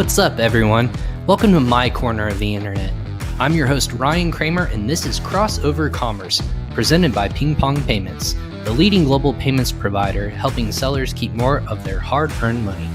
What's up, everyone? Welcome to my corner of the internet. I'm your host, Ryan Cramer, and this is Crossover Commerce, presented by PingPong Payments, the leading global payments provider helping sellers keep more of their hard-earned money.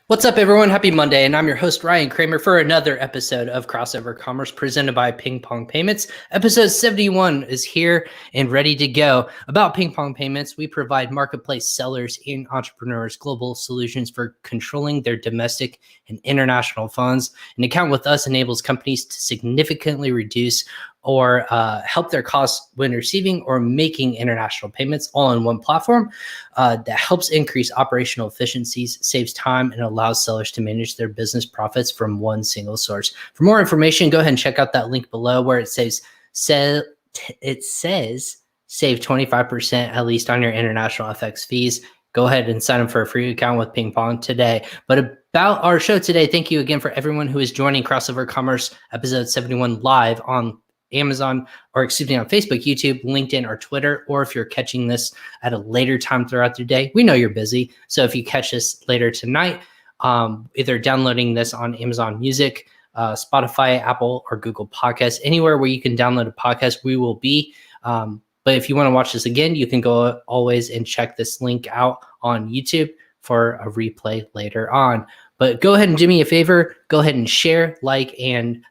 What's up, everyone? Happy Monday, and I'm your host, Ryan Cramer, for another episode of Crossover Commerce presented by PingPong Payments. Episode 71 is here and ready to go. About PingPong Payments, we provide marketplace sellers and entrepreneurs global solutions for controlling their domestic and international funds. An account with us enables companies to significantly reduce or help their costs when receiving or making international payments all in one platform that helps increase operational efficiencies, saves time, and allows sellers to manage their business profits from one single source. For more information, go ahead and check out that link below where it says save 25% at least on your international FX fees. Go ahead and sign up for a free account with PingPong today. But about our show today, thank you again for everyone who is joining Crossover Commerce episode 71 live on Amazon, or excuse me, on Facebook, YouTube, LinkedIn, or Twitter, or if you're catching this at a later time throughout the day, we know you're busy. So if you catch this later tonight, either downloading this on Amazon Music, Spotify, Apple, or Google Podcasts, anywhere where you can download a podcast, we will be. But if you want to watch this again, you can go always and check this link out on YouTube for a replay later on. But go ahead and do me a favor, go ahead and share, like, and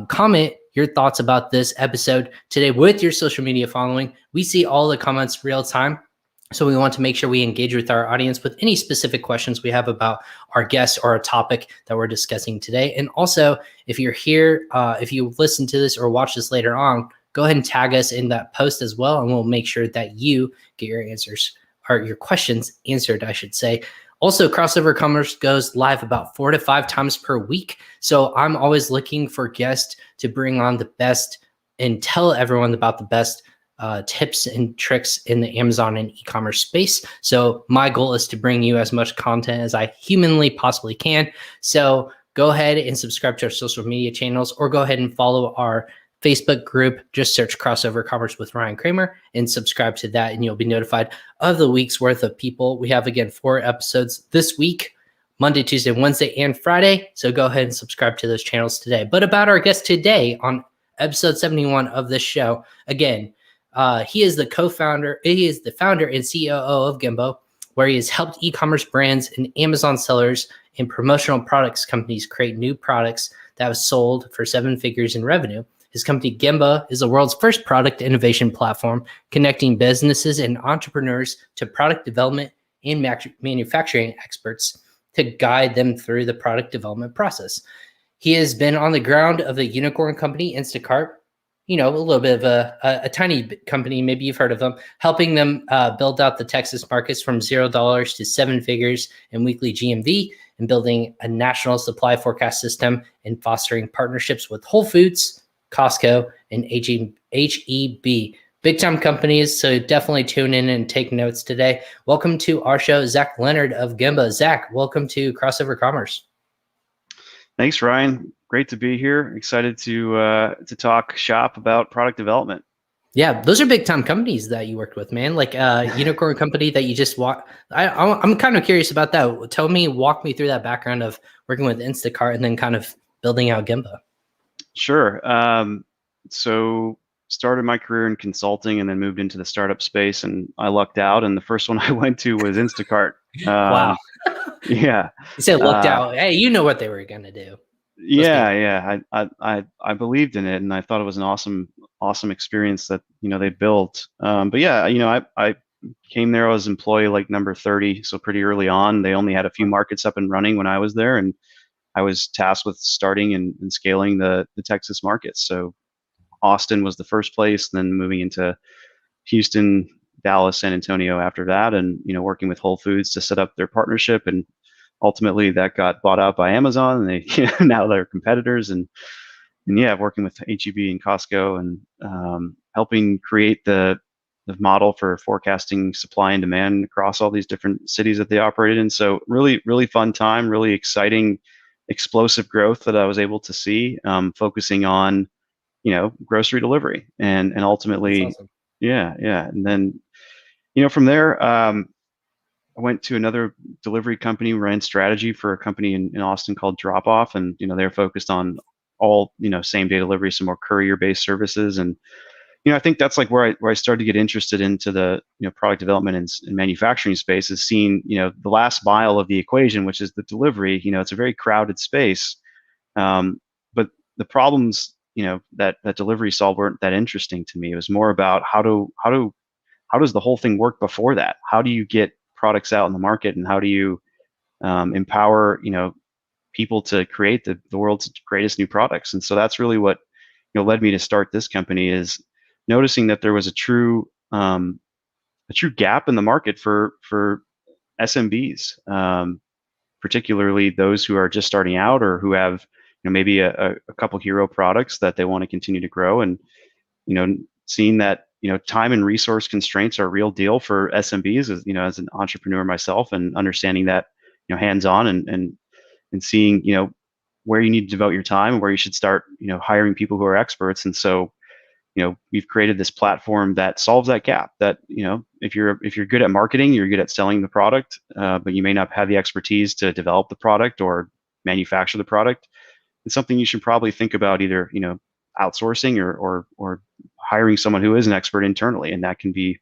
comment your thoughts about this episode today with your social media following. We see all the comments real time, so we want to make sure we engage with our audience with any specific questions we have about our guest or a topic that we're discussing today. And also, if you're here, if you listen to this or watch this later on, go ahead and tag us in that post as well, and we'll make sure that you get your answers, or your questions answered, I should say. Also, Crossover Commerce goes live about 4 to 5 times per week. So I'm always looking for guests to bring on the best and tell everyone about the best tips and tricks in the Amazon and e-commerce space. So my goal is to bring you as much content as I humanly possibly can. So go ahead and subscribe to our social media channels, or go ahead and follow our Facebook group. Just search Crossover Commerce with Ryan Cramer and subscribe to that, and you'll be notified of the week's worth of people. We have, again, 4 episodes this week, Monday, Tuesday, Wednesday, and Friday. So go ahead and subscribe to those channels today. But about our guest today on episode 71 of this show, again, he is the founder and COO of Gembah, where he has helped e-commerce brands and Amazon sellers and promotional products companies create new products that have sold for 7 figures in revenue. His company, Gembah, is the world's first product innovation platform, connecting businesses and entrepreneurs to product development and manufacturing experts to guide them through the product development process. He has been on the ground of the unicorn company, Instacart, a little bit of a tiny company, maybe you've heard of them, helping them build out the Texas markets from $0 to 7 figures in weekly GMV, and building a national supply forecast system and fostering partnerships with Whole Foods, Costco, and HEB. Big time companies, so definitely tune in and take notes today. Welcome to our show, Zack Leonard of Gembah. Zack, welcome to Crossover Commerce. Thanks, Ryan. Great to be here. Excited to talk shop about product development. Yeah, those are big time companies that you worked with, man. Like unicorn company that you just walk. I'm kind of curious about that. Walk me through that background of working with Instacart and then kind of building out Gembah. Sure. So started my career in consulting and then moved into the startup space, and I lucked out. And the first one I went to was Instacart. Wow. Yeah. You said lucked out. Hey, you know what they were going to do. Yeah. I believed in it, and I thought it was an awesome experience that, they built. But yeah, I came there, I was employee like number 30. So pretty early on. They only had a few markets up and running when I was there, and I was tasked with starting and scaling the Texas markets. So Austin was the first place, then moving into Houston, Dallas, San Antonio after that, and working with Whole Foods to set up their partnership. And ultimately that got bought out by Amazon, and they now they're competitors. And yeah, working with HEB and Costco, and helping create the model for forecasting supply and demand across all these different cities that they operated in. So really, really fun time, really exciting, explosive growth that I was able to see, focusing on, grocery delivery, and ultimately, awesome. Yeah. And then, from there, I went to another delivery company, ran strategy for a company in Austin called Drop Off, and they're focused on all same day delivery, some more courier based services. And I think that's like where I started to get interested into the product development and manufacturing space, is seeing the last mile of the equation, which is the delivery. It's a very crowded space, but the problems that delivery solved weren't that interesting to me. It was more about how does the whole thing work before that? How do you get products out in the market, and how do you empower people to create the world's greatest new products? And so that's really what led me to start this company, is noticing that there was a true gap in the market for SMBs, particularly those who are just starting out, or who have maybe a couple hero products that they want to continue to grow. And seeing that time and resource constraints are a real deal for SMBs, as an entrepreneur myself, and understanding that hands on, and seeing where you need to devote your time, and where you should start hiring people who are experts. And so we've created this platform that solves that gap. That if you're good at marketing, you're good at selling the product, but you may not have the expertise to develop the product or manufacture the product, it's something you should probably think about, either outsourcing or hiring someone who is an expert internally, and that can be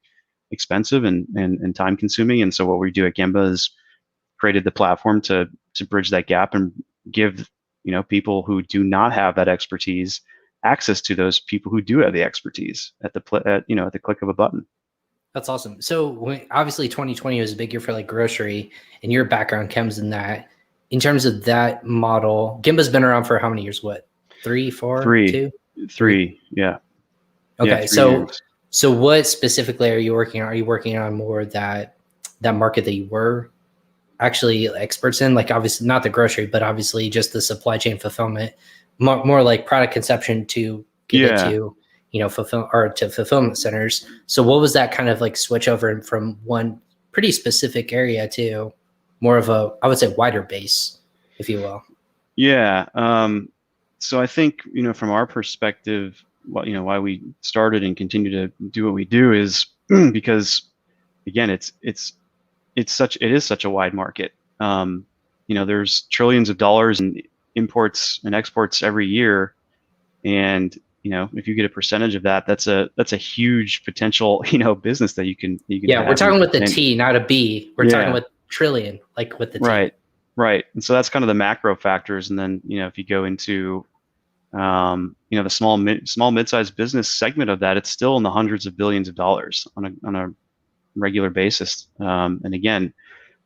expensive and time consuming. And so what we do at Gembah is created the platform to bridge that gap, and give people who do not have that expertise access to those people who do have the expertise at the click of a button. That's awesome. So obviously 2020 was a big year for like grocery, and your background comes in that. In terms of that model, Gembah's been around for how many years? What, 3, 4, 2? 3, yeah. Okay, yeah, 3 so years. so what specifically are you working on? Are you working on more that market that you were actually experts in? Like obviously not the grocery, but obviously just the supply chain fulfillment, more like product conception to get it to fulfillment centers. So what was that kind of like switch over from one pretty specific area to more of a, I would say, wider base, if you will? Yeah. So I think from our perspective, why we started and continue to do what we do is because, again, it is such a wide market. There's trillions of dollars in imports and exports every year, and if you get a percentage of that, that's a huge potential business that you can Yeah, we're talking with the T, not a B. We're talking with trillion, like with the T. Right. And so that's kind of the macro factors. And then if you go into the small mid-sized business segment of that, it's still in the hundreds of billions of dollars on a regular basis. And again,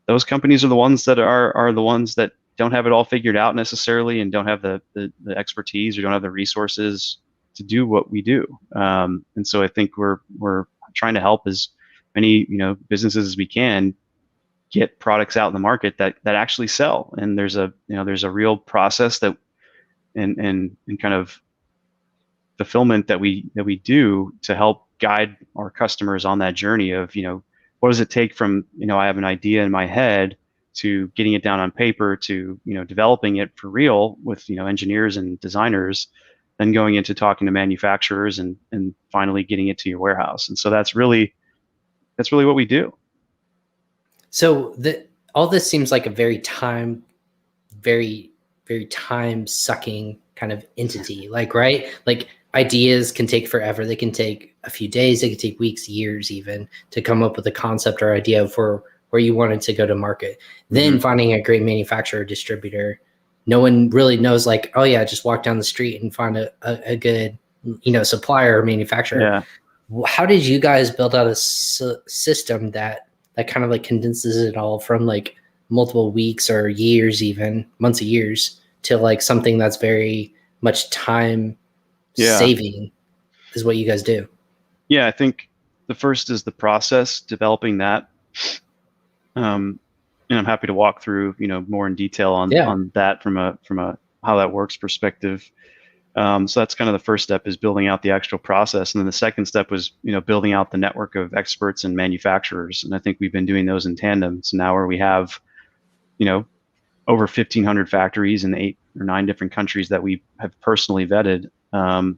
those companies are the ones that are the ones that don't have it all figured out necessarily, and don't have the expertise, or don't have the resources to do what we do. And so I think we're trying to help as many businesses as we can get products out in the market that actually sell. And there's a real process that and kind of fulfillment that we do to help guide our customers on that journey of what does it take from I have an idea in my head to getting it down on paper, to developing it for real with engineers and designers, then going into talking to manufacturers, and finally getting it to your warehouse. And so that's really what we do. So all this seems like a very time sucking kind of entity, right? Like ideas can take forever. They can take a few days. They can take weeks, years, even to come up with a concept or idea for where you wanted to go to market. Then finding a great manufacturer or distributor. No one really knows, like, oh yeah, just walk down the street and find a good, supplier or manufacturer. Yeah. How did you guys build out a system that kind of like condenses it all from like multiple weeks or years, even months of years, to like something that's very much time saving is what you guys do? Yeah, I think the first is the process, developing that. And I'm happy to walk through, more in detail on that from a how that works perspective. So that's kind of the first step, is building out the actual process. And then the second step was, building out the network of experts and manufacturers. And I think we've been doing those in tandem. So now where we have, over 1,500 factories in 8 or 9 different countries that we have personally vetted. And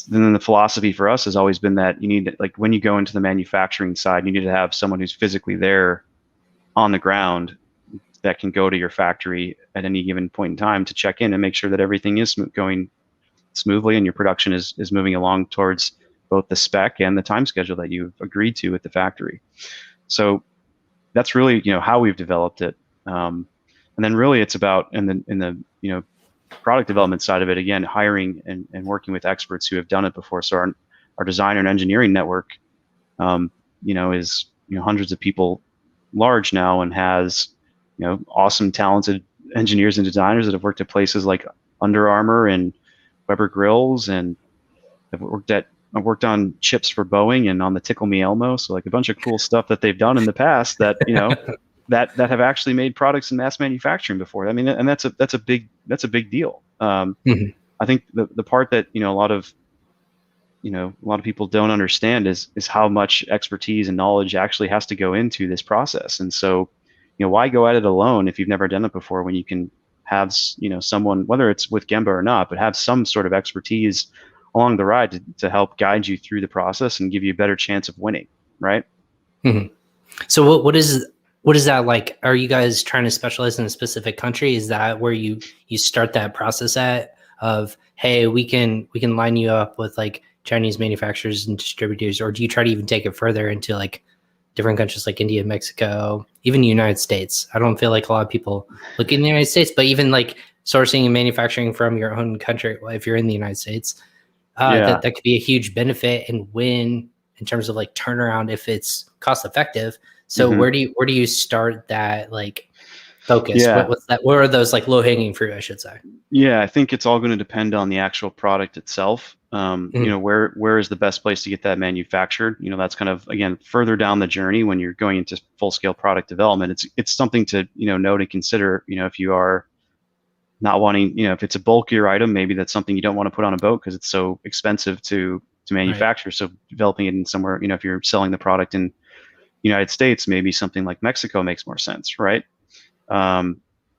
then the philosophy for us has always been that you need, like, when you go into the manufacturing side, you need to have someone who's physically there on the ground that can go to your factory at any given point in time to check in and make sure that everything is going smoothly and your production is moving along towards both the spec and the time schedule that you've agreed to with the factory. So that's really how we've developed it. And then really it's about in the product development side of it, again, hiring and working with experts who have done it before. So our designer and engineering network is hundreds of people large now and has awesome talented engineers and designers that have worked at places like Under Armour and Weber Grills, and I've worked on chips for Boeing and on the Tickle Me Elmo. So like a bunch of cool stuff that they've done in the past that that have actually made products in mass manufacturing before. I mean, and that's a big deal. Mm-hmm. I think the part that a lot of people don't understand is how much expertise and knowledge actually has to go into this process. And so, why go at it alone if you've never done it before when you can have someone, whether it's with Gembah or not, but have some sort of expertise along the ride to help guide you through the process and give you a better chance of winning, right? Mm-hmm. So what is that like? Are you guys trying to specialize in a specific country? Is that where you start that process at of, hey, we can line you up with like Chinese manufacturers and distributors, or do you try to even take it further into like different countries like India, Mexico, even the United States? I don't feel like a lot of people look in the United States, but even like sourcing and manufacturing from your own country, if you're in the United States, that could be a huge benefit and win in terms of like turnaround if it's cost effective. So Mm-hmm. where do you start that like focus? Yeah. What are those like low hanging fruit, I should say? Yeah, I think it's all going to depend on the actual product itself. Mm-hmm. Where is the best place to get that manufactured? That's kind of, again, further down the journey when you're going into full scale product development. It's something to note and consider. If you are not wanting, if it's a bulkier item, maybe that's something you don't want to put on a boat because it's so expensive to manufacture. Right. So developing it in somewhere, if you're selling the product in United States, maybe something like Mexico makes more sense, right?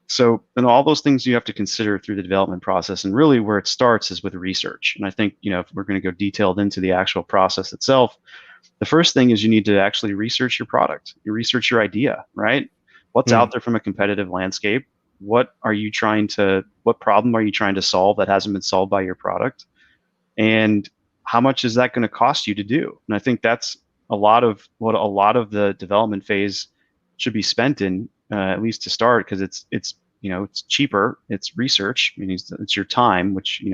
So, and all those things you have to consider through the development process. And really where it starts is with research. And I think, if we're going to go detailed into the actual process itself, the first thing is you need to actually research your product. You research your idea, right? What's out there from a competitive landscape? What problem are you trying to solve that hasn't been solved by your product? And how much is that going to cost you to do? And I think that's a lot of what a lot of the development phase should be spent in, at least to start, because it's cheaper. It's research. I mean, it's your time, which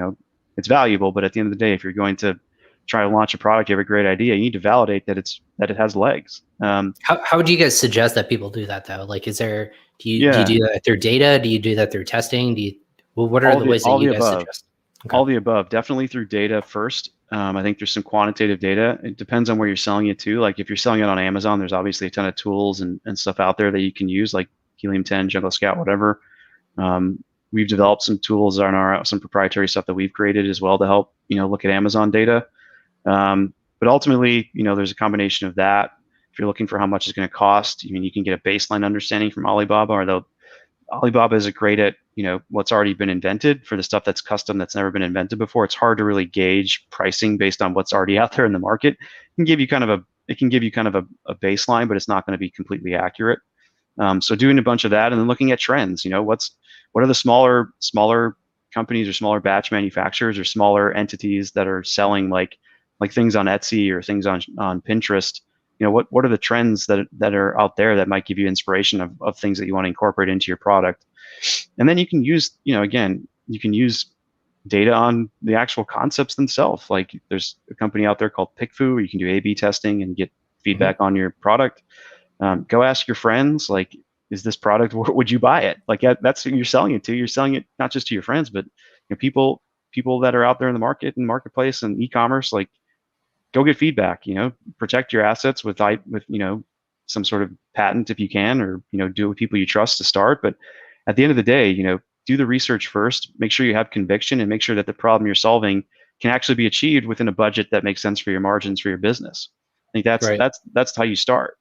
it's valuable. But at the end of the day, if you're going to try to launch a product, you have a great idea, you need to validate that it has legs. How would you guys suggest that people do that though? Like, do you do that through data? Do you do that through testing? What are the ways that you guys suggest? Okay. All the above. Definitely through data first. I think there's some quantitative data. It depends on where you're selling it to. Like if you're selling it on Amazon, there's obviously a ton of tools and stuff out there that you can use, like Helium 10, Jungle Scout, whatever. We've developed some tools on some proprietary stuff that we've created as well to help look at Amazon data. But ultimately, there's a combination of that. If you're looking for how much it's going to cost, you can get a baseline understanding from Alibaba, although Alibaba is great at what's already been invented. For the stuff that's custom, that's never been invented before, it's hard to really gauge pricing based on what's already out there in the market. It can give you kind of a baseline, but it's not going to be completely accurate. So doing a bunch of that and then looking at trends. What are the smaller companies or smaller batch manufacturers or smaller entities that are selling like things on Etsy or things on Pinterest? What are the trends that are out there that might give you inspiration of things that you want to incorporate into your product? And then you can use, again, you can use data on the actual concepts themselves. Like there's a company out there called PickFu where you can do A/B testing and get feedback on your product. Go ask your friends, like, is this product, would you buy it? Like that's who you're selling it to. You're selling it not just to your friends, but people that are out there in the marketplace and e-commerce, like, go get feedback, protect your assets with some sort of patent if you can, or, do it with people you trust to start. But at the end of the day, do the research first, make sure you have conviction and make sure that the problem you're solving can actually be achieved within a budget that makes sense for your margins for your business. I think that's how you start.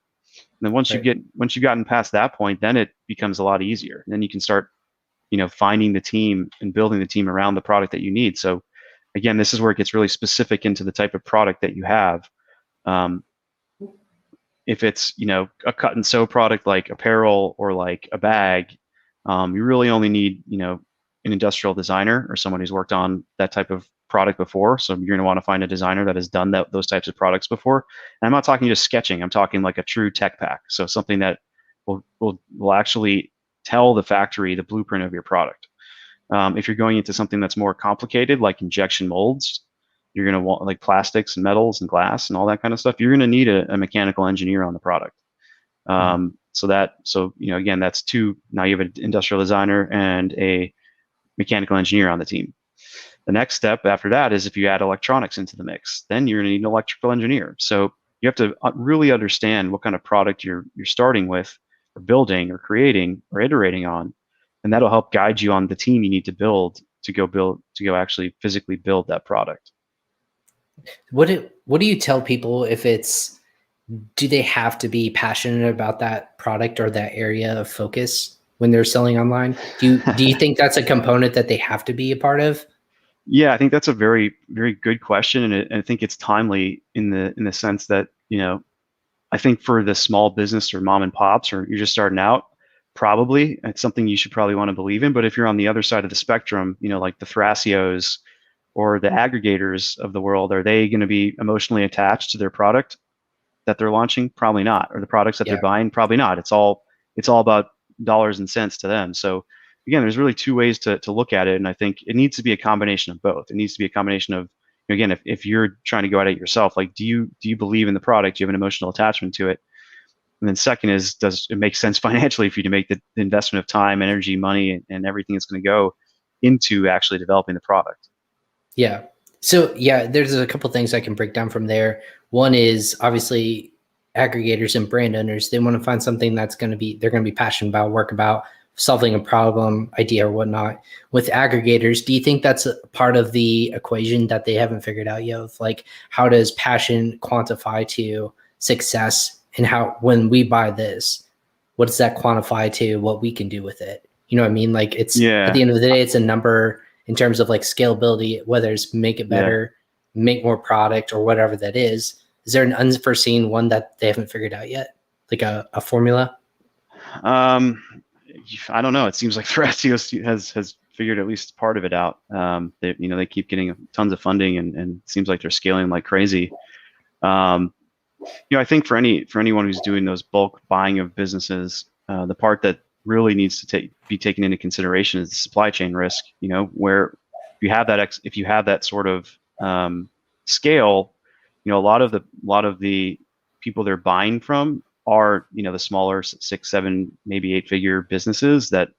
And then once you've gotten past that point, then it becomes a lot easier. And then you can start, finding the team and building the team around the product that you need. So again, this is where it gets really specific into the type of product that you have. if it's, a cut and sew product like apparel or like a bag, you really only need, an industrial designer or someone who's worked on that type of product before. So you're going to want to find a designer that has done those types of products before. And I'm not talking just sketching. I'm talking like a true tech pack. So something that will actually tell the factory the blueprint of your product. If you're going into something that's more complicated, like injection molds, you're going to want like plastics and metals and glass and all that kind of stuff. You're going to need a mechanical engineer on the product. Again, that's two. Now you have an industrial designer and a mechanical engineer on the team. The next step after that is if you add electronics into the mix, then you're going to need an electrical engineer. So you have to really understand what kind of product you're starting with, or building, or creating, or iterating on, and that'll help guide you on the team you need to go actually physically build that product. What do you tell people if do they have to be passionate about that product or that area of focus when they're selling online? Do you think that's a component that they have to be a part of? Yeah, I think that's a very, very good question, and I think it's timely in the sense that, I think for the small business or mom and pops, or you're just starting out, probably it's something you should probably want to believe in. But if you're on the other side of the spectrum, like the Thrasios or the aggregators of the world, are they going to be emotionally attached to their product that they're launching? Probably not. Or the products that they're buying? Probably not. It's all about dollars and cents to them. So again, there's really two ways to look at it, and I think it needs to be a combination of both. It needs to be a combination of, again, if you're trying to go at it yourself, like do you believe in the product? Do you have an emotional attachment to it? And then second is, does it make sense financially for you to make the investment of time, energy, money, and everything that's going to go into actually developing the product? Yeah. So yeah, there's a couple things I can break down from there. One is obviously aggregators and brand owners, they want to find something they're going to be passionate about, work about, solving a problem, idea, or whatnot. With aggregators, do you think that's a part of the equation that they haven't figured out yet? Of like, how does passion quantify to success, and how, when we buy this, what does that quantify to what we can do with it? You know what I mean? Like, it's at the end of the day, it's a number in terms of like scalability, whether it's make it better, make more product, or whatever that is. Is there an unforeseen one that they haven't figured out yet? Like a formula? I don't know. It seems like Thrasios has figured at least part of it out. They keep getting tons of funding, and it seems like they're scaling like crazy. I think for anyone who's doing those bulk buying of businesses, the part that really needs to be taken into consideration is the supply chain risk. Where if you have that sort of scale, a lot of the people they're buying from are, the smaller 6, 7, maybe 8-figure businesses that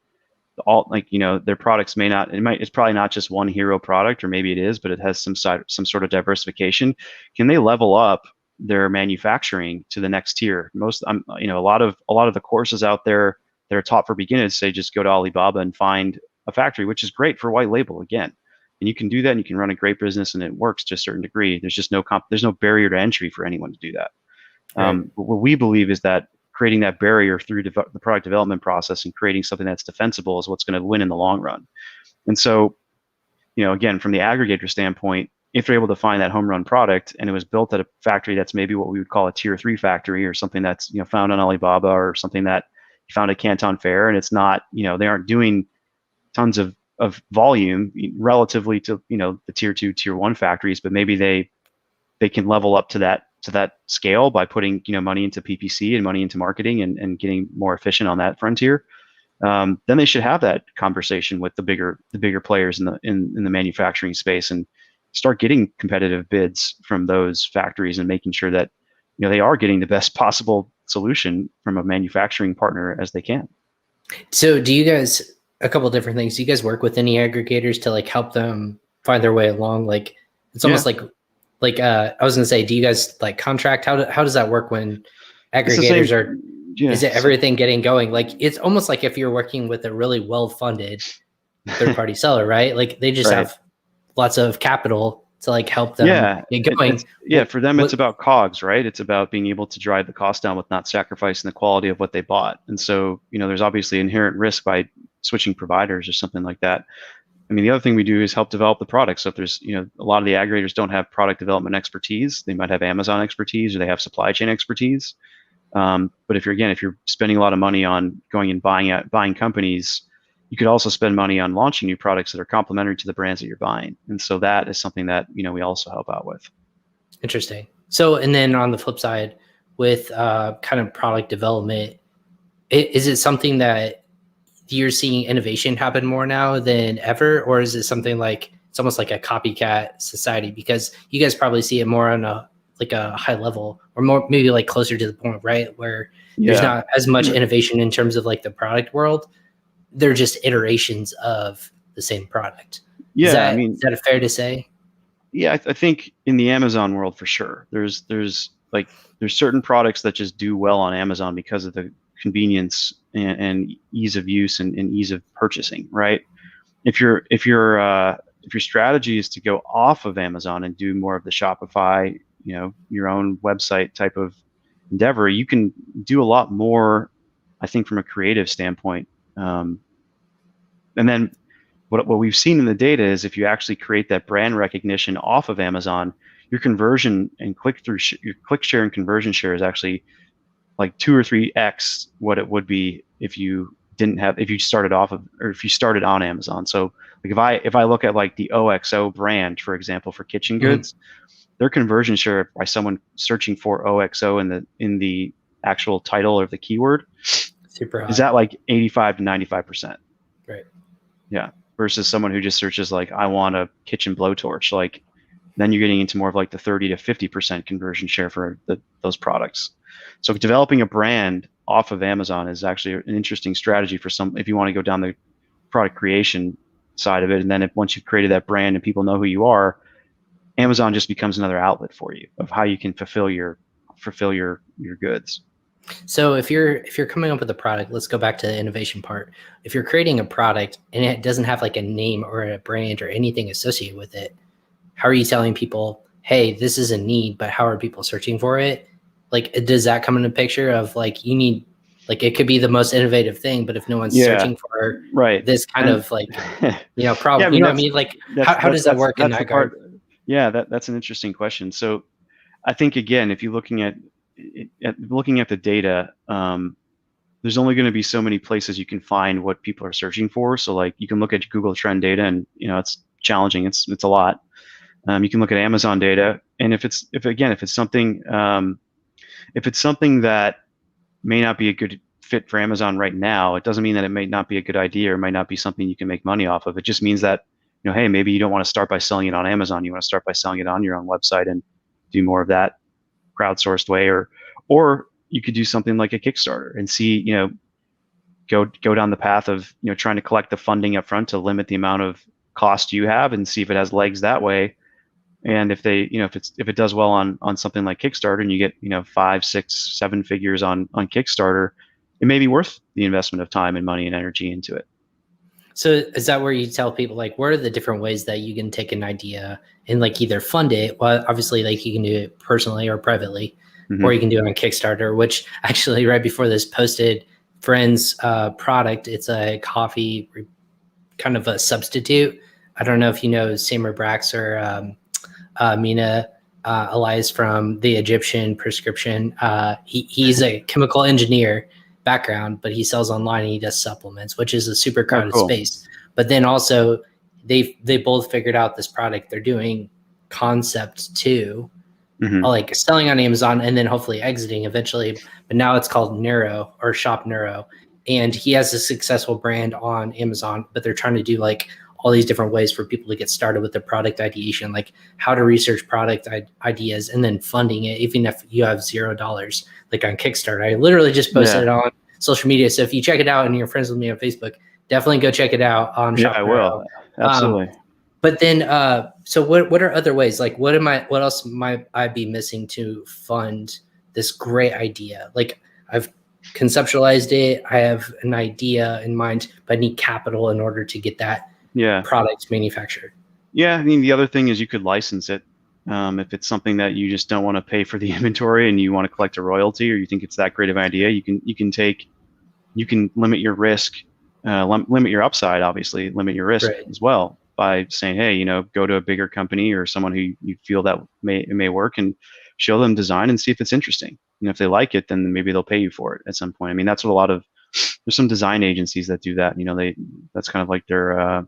all, their products it's probably not just one hero product, or maybe it is, but it has some sort of diversification. Can they level up their manufacturing to the next tier? A lot of the courses out there that are taught for beginners say just go to Alibaba and find a factory, which is great for white label again. And you can do that, and you can run a great business, and it works to a certain degree. There's just there's no barrier to entry for anyone to do that. Right. But what we believe is that creating that barrier through the product development process and creating something that's defensible is what's going to win in the long run. And so, again, from the aggregator standpoint, if they're able to find that home run product and it was built at a factory that's maybe what we would call a tier 3 factory, or something that's found on Alibaba, or something that you found at Canton Fair, and it's not, they aren't doing tons of volume relatively to the tier 2, tier 1 factories, but maybe they can level up to that scale by putting money into PPC and money into marketing and getting more efficient on that frontier. Then they should have that conversation with the bigger players in the manufacturing space, and start getting competitive bids from those factories, and making sure that they are getting the best possible solution from a manufacturing partner as they can. So do you guys, a couple of different things, do you guys work with any aggregators to like help them find their way along? Like, it's almost like I was gonna say, do you guys like contract? How does that work when aggregators are? Is it everything getting going? Like, it's almost like if you're working with a really well-funded third-party seller, right? Like, they just have lots of capital to like help them get going. For them, it's about COGS, right? It's about being able to drive the cost down with not sacrificing the quality of what they bought. And so, there's obviously inherent risk by switching providers or something like that. I mean, the other thing we do is help develop the product. So if there's, a lot of the aggregators don't have product development expertise, they might have Amazon expertise, or they have supply chain expertise. But if you're spending a lot of money on going and buying companies, you could also spend money on launching new products that are complementary to the brands that you're buying. And so that is something that, we also help out with. Interesting. So, and then on the flip side, with kind of product development, is it something that you're seeing innovation happen more now than ever, or is it something like it's almost like a copycat society? Because you guys probably see it more on a high level, or more maybe like closer to the point, right, where there's not as much innovation in terms of like the product world. They're just iterations of the same product. Yeah, Is that fair to say? Yeah, I think in the Amazon world for sure, there's certain products that just do well on Amazon because of the convenience and ease of use and ease of purchasing, right? If your strategy is to go off of Amazon and do more of the Shopify, your own website type of endeavor, you can do a lot more, I think, from a creative standpoint. And then what we've seen in the data is if you actually create that brand recognition off of Amazon, your conversion and your click share and conversion share is actually like 2 or 3x what it would be if you started on Amazon. So like if I look at like the OXO brand, for example, for kitchen goods, their conversion share by someone searching for OXO in the actual title or the keyword super high. Is at like 85 to 95%. Right. Yeah. Versus someone who just searches like, I want a kitchen blowtorch, like then you're getting into more of like the 30 to 50% conversion share for those products. So developing a brand off of Amazon is actually an interesting strategy for if you want to go down the product creation side of it. And then once you've created that brand and people know who you are, Amazon just becomes another outlet for you of how you can fulfill your goods. So if you're coming up with a product, let's go back to the innovation part. If you're creating a product and it doesn't have like a name or a brand or anything associated with it, how are you telling people, hey, this is a need, but how are people searching for it? Like, does that come in the picture of like, you need, like, it could be the most innovative thing, but if no one's searching for this kind of like, problem, what I mean? Like, how does that work in that regard? Yeah, that's an interesting question. So I think, again, if you're looking at the data, there's only going to be so many places you can find what people are searching for. So like you can look at Google Trend data and, it's challenging. It's a lot. You can look at Amazon data. And if it's something that may not be a good fit for Amazon right now, it doesn't mean that it may not be a good idea or might not be something you can make money off of. It just means that, hey, maybe you don't want to start by selling it on Amazon. You want to start by selling it on your own website and do more of that crowdsourced way, or you could do something like a Kickstarter and see, go down the path of, trying to collect the funding up front to limit the amount of cost you have and see if it has legs that way. And if it does well on something like Kickstarter and you get, 5, 6, 7 figures on Kickstarter, it may be worth the investment of time and money and energy into it. So is that where you tell people like, what are the different ways that you can take an idea and like either fund it? Well, obviously like you can do it personally or privately, or you can do it on Kickstarter, which actually right before this posted friend's product. It's a coffee kind of a substitute. I don't know if you know Samer Brax or Mina Elias from the Egyptian prescription. He's a chemical engineer background, but he sells online and he does supplements, which is a super crowded space. But then also they both figured out this product. They're doing concept too, like selling on Amazon and then hopefully exiting eventually. But now it's called Neuro or Shop Neuro. And he has a successful brand on Amazon, but they're trying to do like all these different ways for people to get started with their product ideation, like how to research product ideas and then funding it, even if you have $0, like on Kickstarter. I literally just posted it on social media. So if you check it out and you're friends with me on Facebook, definitely go check it out on Shop I will. Absolutely. But then, so what are other ways? Like, what else might I be missing to fund this great idea? Like I've conceptualized it. I have an idea in mind, but I need capital in order to get that product manufactured. Yeah, I mean, the other thing is you could license it. If it's something that you just don't want to pay for the inventory and you want to collect a royalty, or you think it's that great of an idea, you can limit your risk, limit your upside, obviously, limit your risk as well by saying, hey, go to a bigger company or someone who you feel that it may work and show them design and see if it's interesting. if they like it, then maybe they'll pay you for it at some point. I mean, that's what a lot of there's some design agencies that do that. That's kind of like their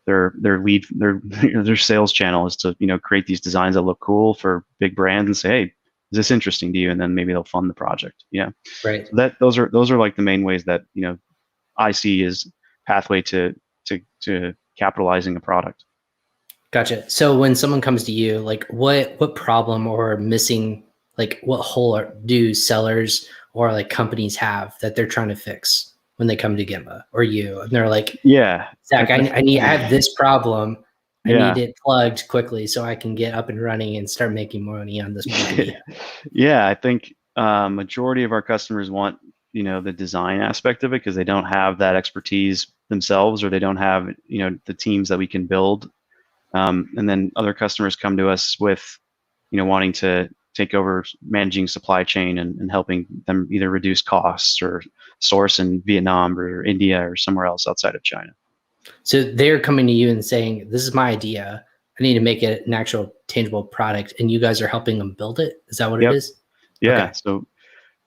lead their sales channel is to create these designs that look cool for big brands and say, hey, is this interesting to you? And then maybe they'll fund the project. Yeah. Right. So those are like the main ways that I see is pathway to capitalizing a product. Gotcha. So when someone comes to you, like what problem or missing, like what hole do sellers or like companies have that they're trying to fix when they come to Gembah or you? And they're like, Yeah, Zach, I have this problem. I Yeah. need it plugged quickly so I can get up and running and start making money on this idea. Yeah, I think majority of our customers want the design aspect of it because they don't have that expertise themselves, or they don't have the teams that we can build. And then other customers come to us with wanting to take over managing supply chain and helping them either reduce costs or source in Vietnam or India or somewhere else outside of China. So they're coming to you and saying, this is my idea. I need to make it an actual tangible product. And you guys are helping them build it. Is that what it is? Yeah. Okay. So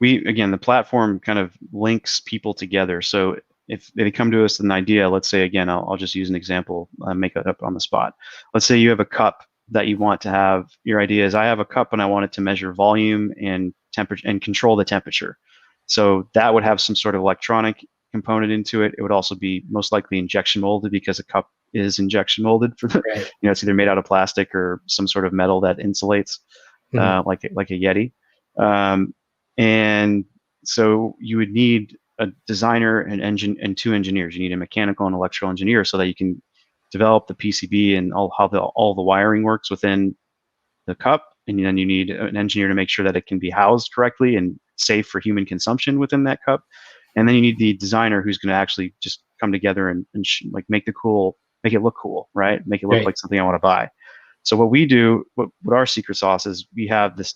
the platform kind of links people together. So if they come to us with an idea, let's say, again, I'll just use an example, make it up on the spot. Let's say you have a cup that you want to have. Your idea is, I have a cup and I want it to measure volume and temperature and control the temperature. So that would have some sort of electronic component into it. It would also be most likely injection molded, because a cup is injection molded for the, Right. it's either made out of plastic or some sort of metal that insulates, like a Yeti. And so you would need a designer, an engine, and two engineers. You need a mechanical and electrical engineer so that you can develop the PCB and all the wiring works within the cup. And then you need an engineer to make sure that it can be housed correctly and safe for human consumption within that cup. And then you need the designer who's going to actually just come together and like make it look cool, right? Make it look like something I want to buy. So what we do, what our secret sauce is, we have this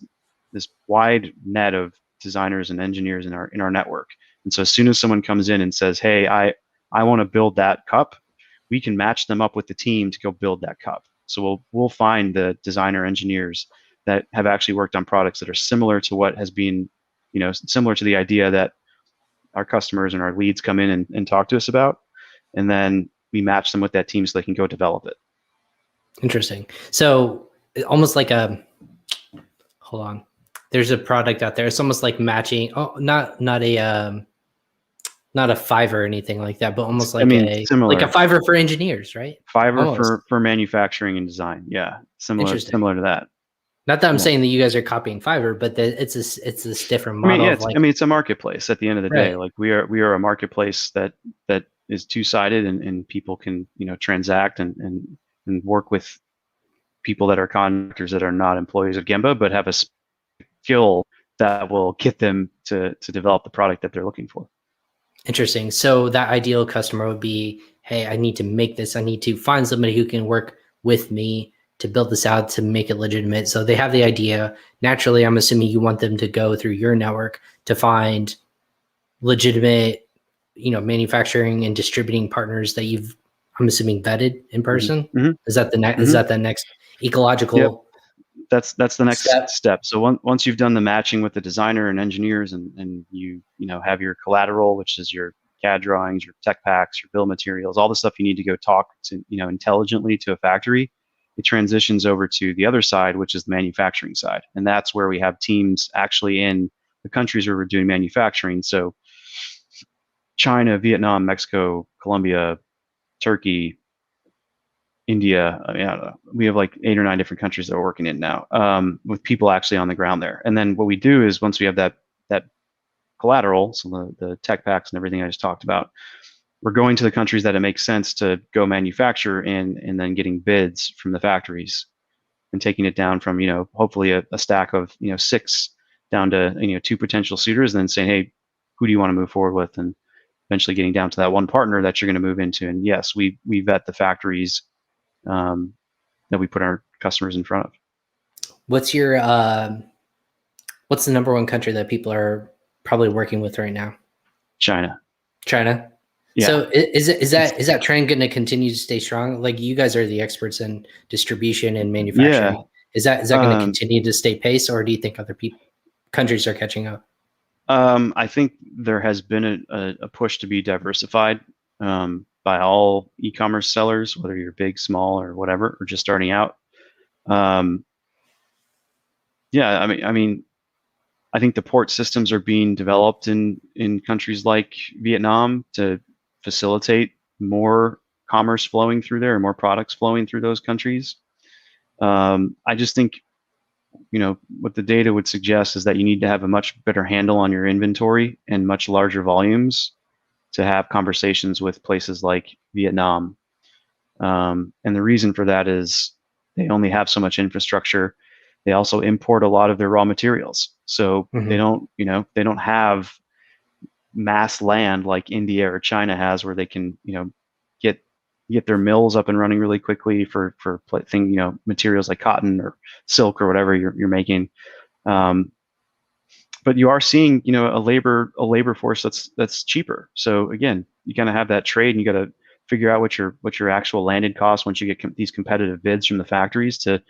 wide net of designers and engineers in our network. And so as soon as someone comes in and says, hey, I want to build that cup, we can match them up with the team to go build that cup. So we'll find the designer engineers that have actually worked on products that are similar to what has been, similar to the idea that our customers and our leads come in and talk to us about. And then we match them with that team so they can go develop it. Interesting. So almost like hold on. There's a product out there. It's almost like matching. Oh, not a Fiverr or anything like that, but almost like similar. Like a Fiverr for engineers, right? Fiverr for manufacturing and design. Yeah, similar to that. Not that I'm saying that you guys are copying Fiverr, but it's this different model. It's a marketplace at the end of the day. Like we are a marketplace that is two-sided, and people can transact and work with people that are contractors that are not employees of Gembah, but have a skill that will get them to develop the product that they're looking for. Interesting. So that ideal customer would be, hey, I need to make this. I need to find somebody who can work with me to build this out, to make it legitimate. So they have the idea. Naturally, I'm assuming you want them to go through your network to find legitimate, manufacturing and distributing partners that I'm assuming, vetted in person. Mm-hmm. Is that the next? Is that the next ecological? Yep. That's the next step. So once you've done the matching with the designer and engineers, and you have your collateral, which is your CAD drawings, your tech packs, your bill of materials, all the stuff you need to go talk to intelligently to a factory, it transitions over to the other side, which is the manufacturing side, and that's where we have teams actually in the countries where we're doing manufacturing. So China, Vietnam, Mexico, Colombia, Turkey, India. I don't know. We have like 8 or 9 different countries that we're working in now, with people actually on the ground there. And then what we do is, once we have that collateral, so the tech packs and everything I just talked about, we're going to the countries that it makes sense to go manufacture in, and then getting bids from the factories and taking it down from hopefully a stack of 6 down to 2 potential suitors, and then saying, hey, who do you want to move forward with, and eventually getting down to that one partner that you're going to move into. And yes, we vet the factories that we put our customers in front of. What's your what's the number one country that people are probably working with right now? China. Yeah. So is that trend going to continue to stay strong? Like, you guys are the experts in distribution and manufacturing. Yeah. Is that going to continue to stay pace, or do you think other people? countries are catching up? I think there has been a push to be diversified by all e-commerce sellers, whether you're big, small, or whatever, or just starting out. Yeah, I mean, I think the port systems are being developed in countries like Vietnam to facilitate more commerce flowing through there and more products flowing through those countries. I just think, what the data would suggest is that you need to have a much better handle on your inventory and much larger volumes to have conversations with places like Vietnam. And the reason for that is they only have so much infrastructure. They also import a lot of their raw materials. So they don't have mass land like India or China has, where they can, get their mills up and running really quickly for materials like cotton or silk or whatever you're making. But you are seeing, a labor force that's cheaper. So again, you kind of have that trade, and you got to figure out what your actual landed costs once you get these competitive bids from the factories to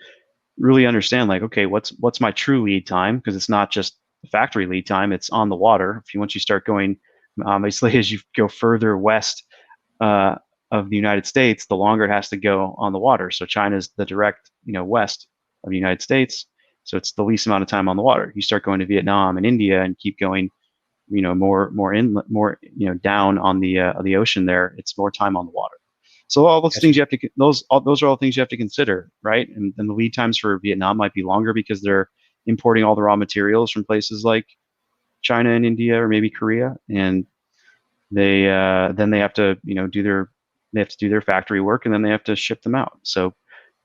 really understand, like, okay, what's my true lead time? Because it's not just the factory lead time; it's on the water. Once you start going, obviously, as you go further west of the United States, the longer it has to go on the water. So China's the direct, west of the United States. So it's the least amount of time on the water. You start going to Vietnam and India and keep going, more inland, more, down on the ocean there. It's more time on the water. So all those things you have to, those are all things you have to consider, right? And the lead times for Vietnam might be longer because they're importing all the raw materials from places like China and India, or maybe Korea, and they then they have to, do their factory work, and then they have to ship them out. So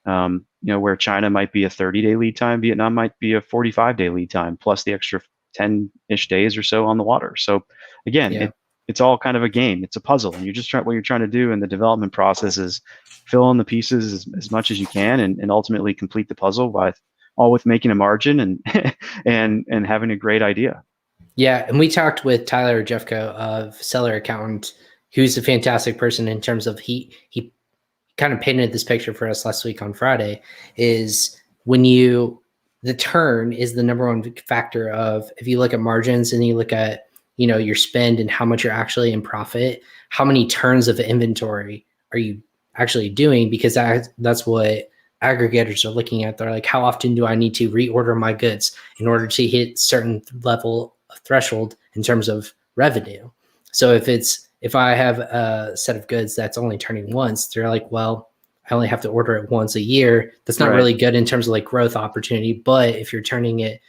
where China might be a 30-day lead time, Vietnam might be a 45-day lead time, plus the extra 10-ish days or so on the water. So again, it's all kind of a game. It's a puzzle, and what you're trying to do in the development process is fill in the pieces as much as you can, and ultimately complete the puzzle with making a margin and and having a great idea. Yeah, and we talked with Tyler Jeffco of Seller Accountant, who's a fantastic person in terms of he kind of painted this picture for us last week on Friday. Is the turn is the number one factor of, if you look at margins and you look at your spend and how much you're actually in profit, how many turns of inventory are you actually doing? Because that's what aggregators are looking at. They're like, how often do I need to reorder my goods in order to hit certain level of threshold in terms of revenue? So if I have a set of goods that's only turning once, they're like, well, I only have to order it once a year. That's not really good in terms of like growth opportunity. But if you're turning it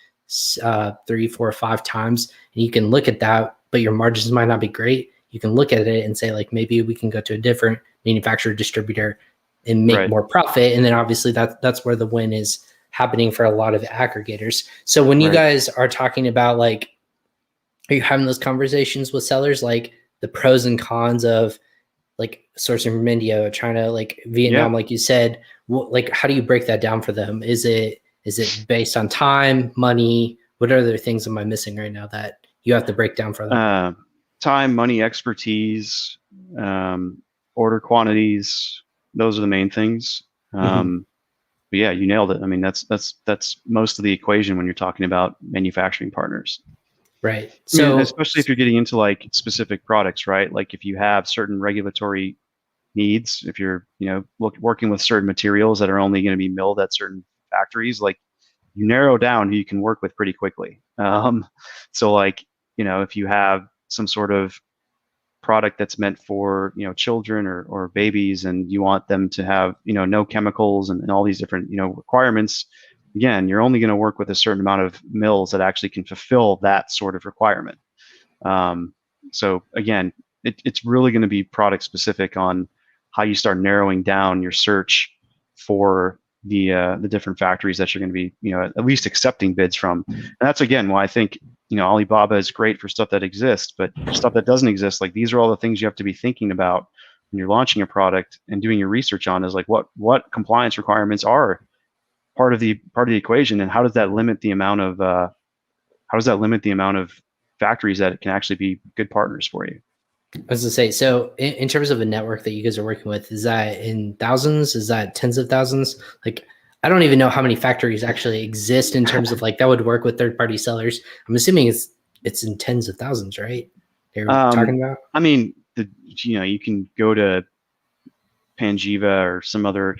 3, 4, 5 times, and you can look at that, but your margins might not be great, you can look at it and say, like, maybe we can go to a different manufacturer distributor and make more profit. And then obviously that's where the win is happening for a lot of aggregators. So when you guys are talking about, like, are you having those conversations with sellers, like the pros and cons of like sourcing from India, China, like Vietnam, like you said, like how do you break that down for them? Is it based on time, money? What other things am I missing right now that you have to break down for them? Time, money, expertise, order quantities. Those are the main things. But yeah, you nailed it. I mean, that's most of the equation when you're talking about manufacturing partners. Right. So, I mean, especially if you're getting into like specific products, right? Like if you have certain regulatory needs, if you're, working with certain materials that are only going to be milled at certain factories, like you narrow down who you can work with pretty quickly. So like, if you have some sort of product that's meant for, children or babies, and you want them to have, no chemicals and all these different, requirements, again, you're only going to work with a certain amount of mills that actually can fulfill that sort of requirement. So again, it's really going to be product specific on how you start narrowing down your search for the different factories that you're going to be, at least accepting bids from. And that's, again, why I think, Alibaba is great for stuff that exists, but for stuff that doesn't exist, like, these are all the things you have to be thinking about when you're launching a product and doing your research on, is like what compliance requirements are part of the equation, and how does that limit the amount of factories that can actually be good partners for you? I was gonna say, so in terms of a network that you guys are working with, is that in thousands? Is that tens of thousands? Like, I don't even know how many factories actually exist in terms of like that would work with third-party sellers. I'm assuming it's in tens of thousands, right? They're talking about. I mean, you can go to Panjiva or some other,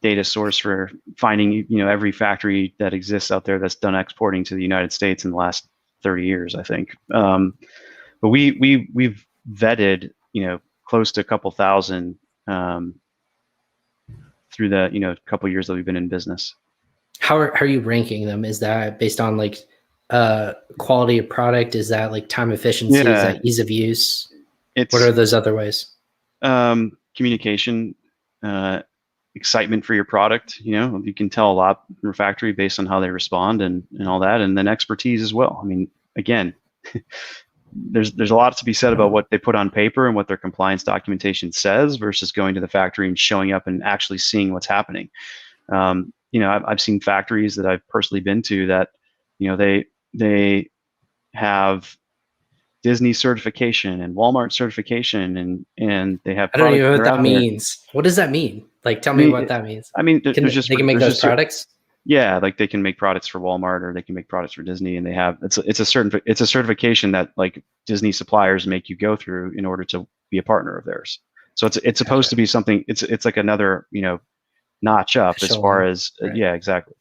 data source for finding, every factory that exists out there that's done exporting to the United States in the last 30 years, I think. But we've vetted, close to a couple thousand through the, couple years that we've been in business. How are you ranking them? Is that based on like quality of product? Is that like time efficiency? Is that ease of use? What are those other ways? Communication, excitement for your product. You can tell a lot from a factory based on how they respond and all that, and then expertise as well. I mean, again, there's a lot to be said about what they put on paper and what their compliance documentation says versus going to the factory and showing up and actually seeing what's happening. I've seen factories that I've personally been to that, they have Disney certification and Walmart certification, and they have. I don't even know what that means. What does that mean? Like, tell me what that means. I mean, they can make those products. Yeah, like they can make products for Walmart or they can make products for Disney, and they have it's a certification that like Disney suppliers make you go through in order to be a partner of theirs. So it's supposed to be something. It's like another notch up as far as right. Yeah, exactly.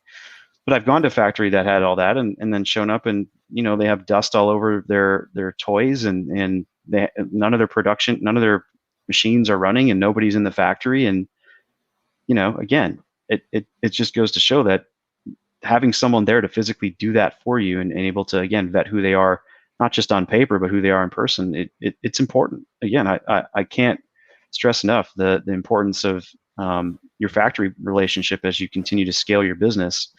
But I've gone to a factory that had all that and then shown up and they have dust all over their toys and none of their machines are running and nobody's in the factory, and again it just goes to show that having someone there to physically do that for you and able to again vet who they are, not just on paper but who they are in person, it's important. Again, I can't stress enough the importance of your factory relationship as you continue to scale your business.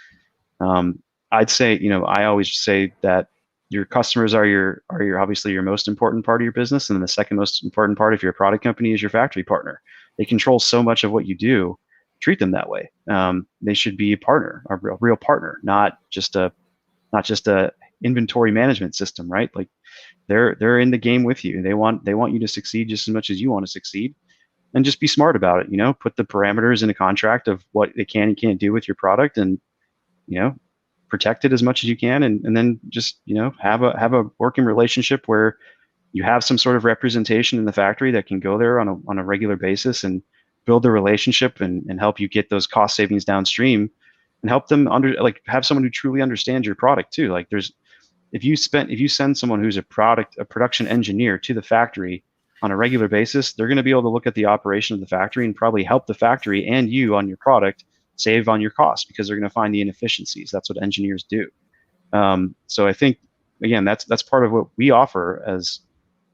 I'd say, I always say that your customers are your obviously your most important part of your business, and then the second most important part of your product company is your factory partner. They control so much of what you do. Treat them that way. They should be a partner, a real partner, not just a inventory management system, right? Like they're in the game with you. They want you to succeed just as much as you want to succeed, and just be smart about it. Put the parameters in a contract of what they can and can't do with your product, and protect it as much as you can, and then just have a working relationship where you have some sort of representation in the factory that can go there on a regular basis and build the relationship and help you get those cost savings downstream, and help them have someone who truly understands your product too. Like if you send someone who's a production engineer to the factory on a regular basis, they're going to be able to look at the operation of the factory and probably help the factory and you on your product save on your costs, because they're going to find the inefficiencies. That's what engineers do. So I think, again, that's part of what we offer as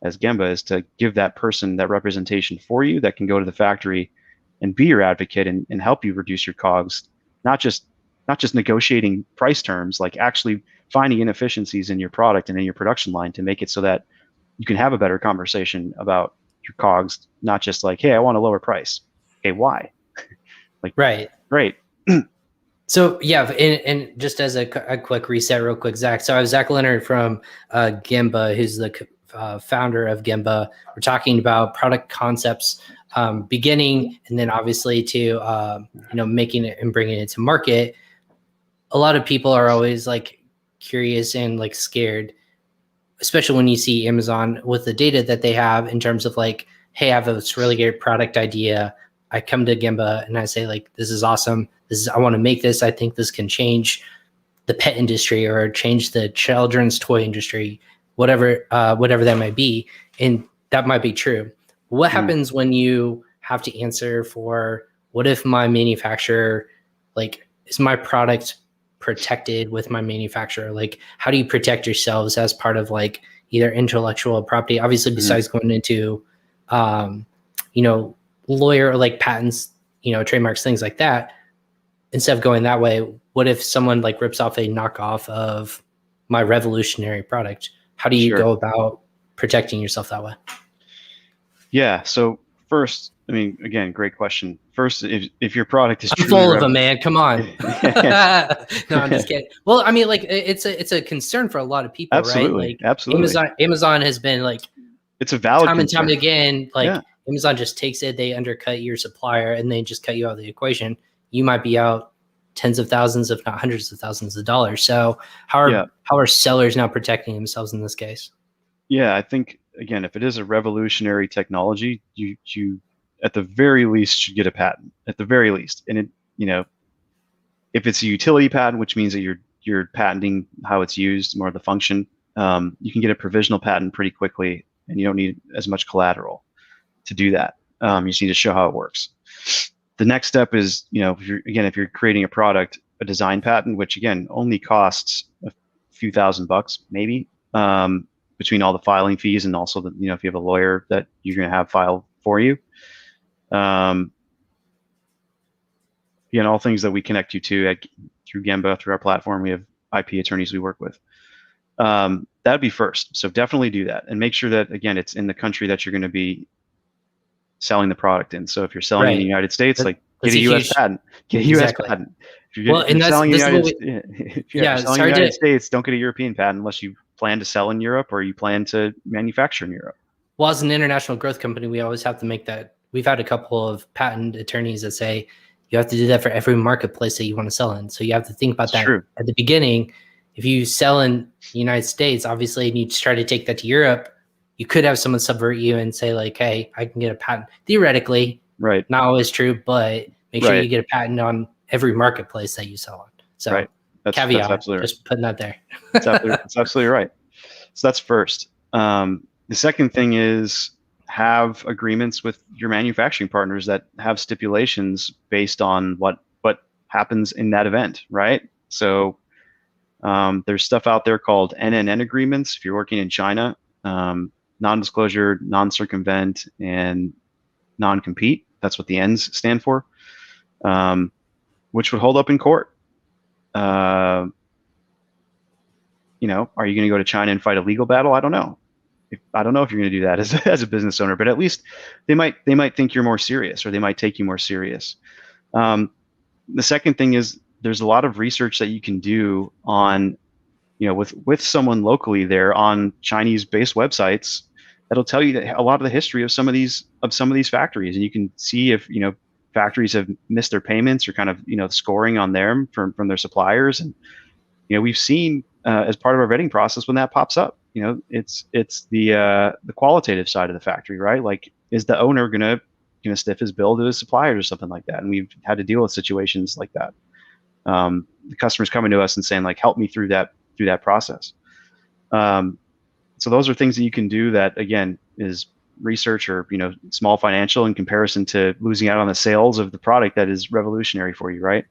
Gembah, is to give that person that representation for you that can go to the factory and be your advocate and help you reduce your COGS, not just negotiating price terms, like actually finding inefficiencies in your product and in your production line to make it so that you can have a better conversation about your COGS, not just like, hey, I want a lower price. Okay, why? Like, right. Great. So yeah, and just as a quick reset real quick, Zach. So I was Zack Leonard from Gembah, who's the founder of Gembah. We're talking about product concepts beginning, and then obviously to making it and bringing it to market. A lot of people are always like curious and like scared, especially when you see Amazon with the data that they have in terms of like, hey, I have this really great product idea. I come to Gembah and I say like, this is awesome. I want to make this. I think this can change the pet industry or change the children's toy industry, whatever that might be. And that might be true. What happens when you have to answer for, what if my manufacturer, like, is my product protected with my manufacturer? Like, how do you protect yourselves as part of like either intellectual property, obviously besides going into, lawyer or like patents, trademarks, things like that. Instead of going that way, what if someone like rips off a knockoff of my revolutionary product? How do you go about protecting yourself that way? Yeah. So first, I mean, again, great question. First, if your product is I'm full of them, man. Come on. No, I'm just kidding. Well, I mean, like it's a concern for a lot of people, absolutely, right? Like absolutely. Amazon has been like, it's a valid time concern. And time again, like Amazon just takes it, they undercut your supplier, and they just cut you out of the equation. You might be out tens of thousands, if not hundreds of thousands of dollars. So how are sellers now protecting themselves in this case? Yeah, I think again, if it is a revolutionary technology, you at the very least should get a patent at the very least. And if it's a utility patent, which means that you're patenting how it's used, more of the function, you can get a provisional patent pretty quickly, and you don't need as much collateral to do that. You just need to show how it works. The next step is, if you're creating a product, a design patent, which again only costs a few $1,000 maybe, between all the filing fees and also if you have a lawyer that you're going to have file for you. All things that we connect you to through Gembah, through our platform. We have IP attorneys we work with. That'd be first. So definitely do that, and make sure that again it's in the country that you're going to be selling the product in. So if you're selling in the United States, get a US patent. Get a US patent. If you're selling in the United States, don't get a European patent unless you plan to sell in Europe or you plan to manufacture in Europe. Well, as an international growth company, we always have to make that. We've had a couple of patent attorneys that say you have to do that for every marketplace that you want to sell in. So you have to think about that at the beginning. If you sell in the United States, obviously, and you try to take that to Europe, you could have someone subvert you and say like, hey, I can get a patent. Theoretically, right? Not always true, but make sure you get a patent on every marketplace that you sell on. So caveat, that's just putting that there. That's absolutely right. So that's first. The second thing is have agreements with your manufacturing partners that have stipulations based on what happens in that event, right? So there's stuff out there called Nnn Agreements if you're working in China. Non-disclosure, non-circumvent, and non-compete. That's what the N's stand for, which would hold up in court. Are you going to go to China and fight a legal battle? I don't know. I don't know if you're going to do that as a business owner, but at least they might think you're more serious, or they might take you more serious. The second thing is there's a lot of research that you can do on, with someone locally there on Chinese-based websites that'll tell you that a lot of the history of some of these factories, and you can see if factories have missed their payments or kind of scoring on them from their suppliers. And we've seen as part of our vetting process when that pops up, it's the qualitative side of the factory, right? Like, is the owner gonna stiff his bill to his suppliers or something like that? And we've had to deal with situations like that. The customers coming to us and saying like, help me through that process. So those are things that you can do that, again, is research or small financial in comparison to losing out on the sales of the product that is revolutionary for you, right?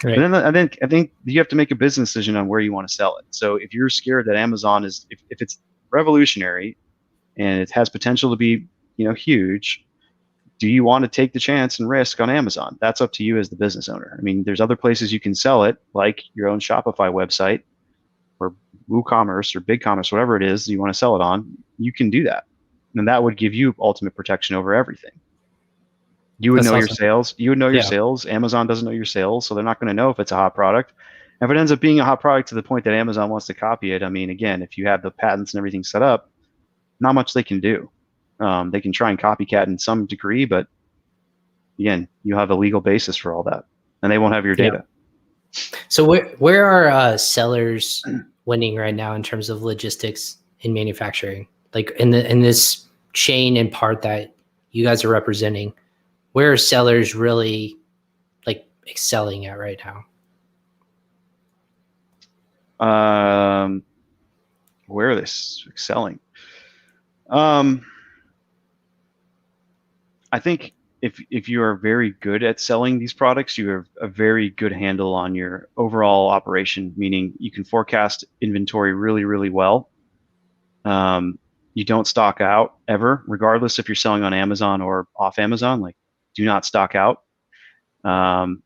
Right. And then I think you have to make a business decision on where you want to sell it. So if you're scared that Amazon is, if it's revolutionary and it has potential to be huge, do you want to take the chance and risk on Amazon? That's up to you as the business owner. I mean, there's other places you can sell it, like your own Shopify website or WooCommerce or BigCommerce, whatever it is you want to sell it on. You can do that, and that would give you ultimate protection over everything. You would know your sales. You would know your sales. Amazon doesn't know your sales, so they're not going to know if it's a hot product. If it ends up being a hot product to the point that Amazon wants to copy it, I mean, again, if you have the patents and everything set up, not much they can do. They can try and copycat in some degree, but again, you have a legal basis for all that, and they won't have your data. So where are sellers winning right now in terms of logistics in manufacturing? Like in this chain and part that you guys are representing, where are sellers really like excelling at right now? Where are they excelling? I think if you are very good at selling these products, you have a very good handle on your overall operation, meaning you can forecast inventory really, really well. You don't stock out ever, regardless if you're selling on Amazon or off Amazon. Like, do not stock out. And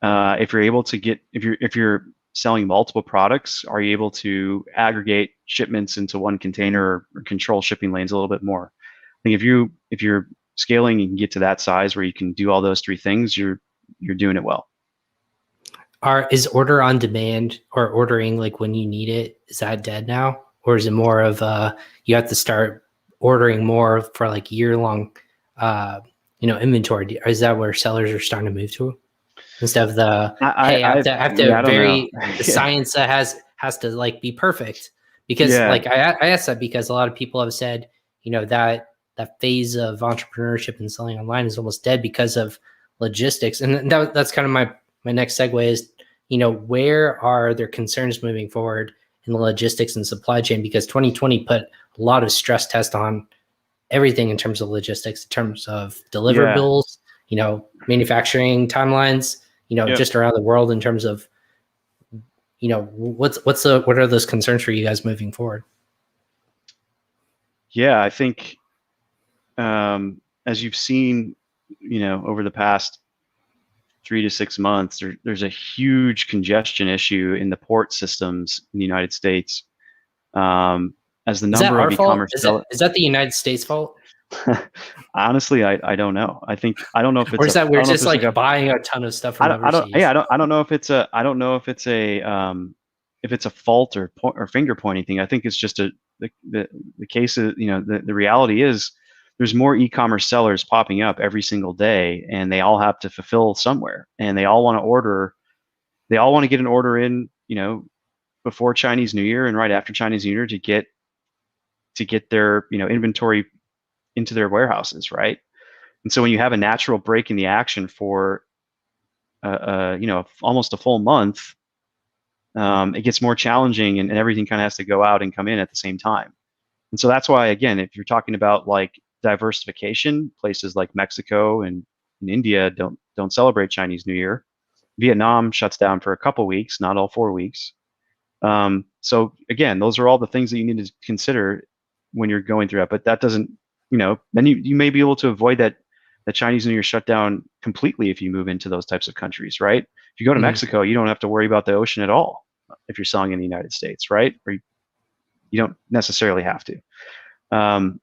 if you're able to get, if you're selling multiple products, are you able to aggregate shipments into one container or control shipping lanes a little bit more? I think if you're scaling, you can get to that size where you can do all those three things. You're doing it well. Is order on demand or ordering like when you need it, is that dead now, or is it more of you have to start ordering more for like year-long inventory? Is that where sellers are starting to move to? instead of the hey, I have yeah, to I don't know. the science that has to like be perfect. Because Yeah, like I asked that because a lot of people have said, that phase of entrepreneurship and selling online is almost dead because of logistics. And that's kind of my next segue is, where are there concerns moving forward in the logistics and supply chain? Because 2020 put a lot of stress test on everything in terms of logistics, in terms of yeah, deliverables, manufacturing timelines, yep. just around the world in terms of, what are those concerns for you guys moving forward? Yeah, I think as you've seen, over the past 3 to 6 months, there's a huge congestion issue in the port systems in the United States. As the Is that number our of fault? e-commerce Is that the United States fault? honestly, I don't know. I don't know if Or it's is that I we're don't know if just there's like like a buying a ton of stuff I from don't, I don't, yeah, overseas? I don't know if it's a, I don't know if it's a fault or finger pointing thing. I think it's just the case of, the reality is there's more e-commerce sellers popping up every single day, and they all have to fulfill somewhere, and they all want to order, they all want to get an order in, before Chinese New Year and right after Chinese New Year to get their, inventory into their warehouses, right? And so when you have a natural break in the action for almost a full month, it gets more challenging, and everything kind of has to go out and come in at the same time. And so that's why, again, if you're talking about like diversification, places like Mexico and India don't celebrate Chinese New Year. Vietnam shuts down for a couple weeks, not all 4 weeks. So again, those are all the things that you need to consider when you're going through it. But that doesn't, then you may be able to avoid the Chinese New Year shutdown completely if you move into those types of countries, right? If you go to Mhm. Mexico, you don't have to worry about the ocean at all if you're selling in the United States, right? Or you don't necessarily have to. Um,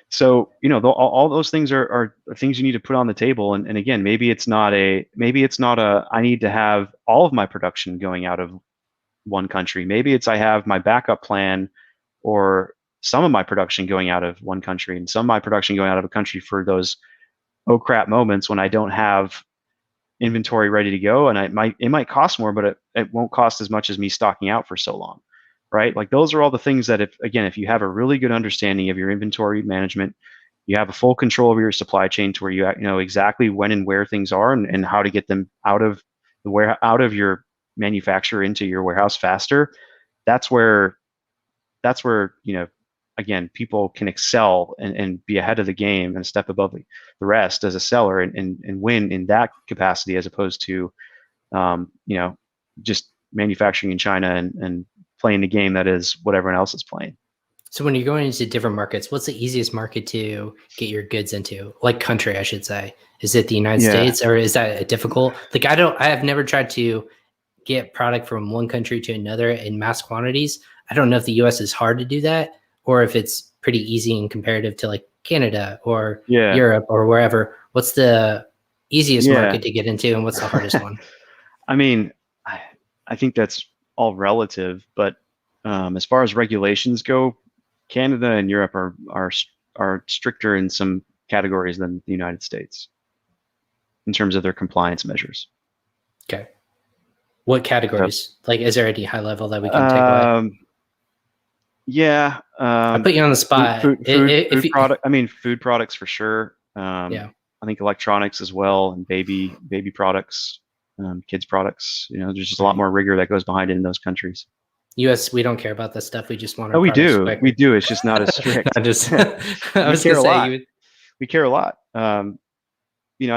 so all those things are things you need to put on the table. And again, maybe it's not a I need to have all of my production going out of one country. Maybe it's I have my backup plan, or some of my production going out of one country and some of my production going out of a country for those oh crap moments when I don't have inventory ready to go, and it might cost more, but it won't cost as much as me stocking out for so long, right? Like those are all the things that if you have a really good understanding of your inventory management, you have a full control over your supply chain to where you know exactly when and where things are, and how to get them out of your manufacturer into your warehouse faster. That's where again, people can excel and be ahead of the game and a step above the rest as a seller, and win in that capacity, as opposed to just manufacturing in China and playing the game that is what everyone else is playing. So when you're going into different markets, what's the easiest market to get your goods into? Like country, I should say. Is it the United Yeah, States, or is that difficult? Like I have never tried to get product from one country to another in mass quantities. I don't know if the US is hard to do that, or if it's pretty easy and comparative to like Canada or yeah, Europe or wherever. What's the easiest yeah. market to get into, and what's the hardest one? I mean, I, I think that's all relative, but as far as regulations go, Canada and Europe are stricter in some categories than the United States in terms of their compliance measures. Okay. What So, categories? Like, is there any high level that we can take away? um, yeah, I put you on the spot. If food you, product. I mean, food products for sure. yeah, I think electronics as well, and baby products, kids products. There's just a lot right. more rigor that goes behind it in those countries. US, we don't care about this stuff. We just want our Oh, we products do. We quicker. do. It's just not as strict. I just, I We was gonna care a say lot. you, We care a lot. I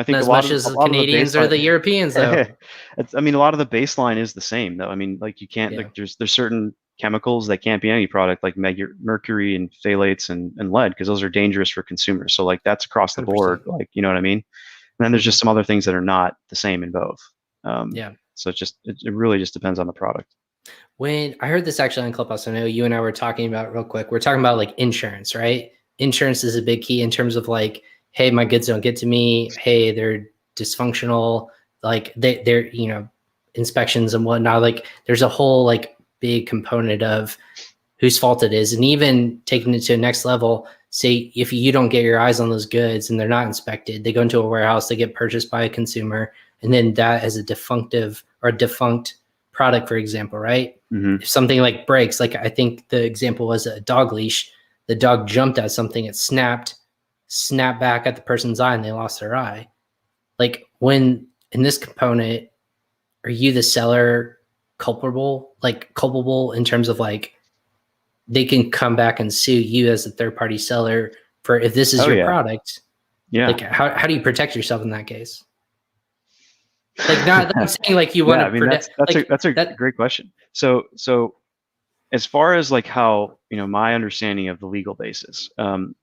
think as much as a the lot of the Canadians or baseline. the Europeans, though. I mean, a lot of the baseline is the same, though. I mean, like you can't Yeah, like there's certain chemicals that can't be in any product, like mercury and phthalates and lead, because those are dangerous for consumers. So like that's across the 100%. board. Like, you know what I mean? And then there's just Hmm. some other things that are not the same in both. Yeah. So it really just depends on the product. When I heard this actually on Clubhouse, I know you and I were talking about it real quick. We're talking about like insurance, right? Insurance is a big key in terms of like, hey, my goods don't get to me. Hey, they're dysfunctional. Like they're inspections and whatnot. Like there's a whole like big component of whose fault it is, and even taking it to the next level. Say if you don't get your eyes on those goods and they're not inspected, they go into a warehouse, they get purchased by a consumer. and then that as a defunctive or a defunct product, for example, right? Mm-hmm. If something like breaks, like I think the example was a dog leash, the dog jumped at something, it snapped back at the person's eye and they lost their eye. Like when in this component, are you the seller culpable in terms of like they can come back and sue you as a third party seller for if this is your product? Yeah. Like how do you protect yourself in that case? Like not I'm saying like you want to protect. That's a great question. So as far as like how, my understanding of the legal basis, the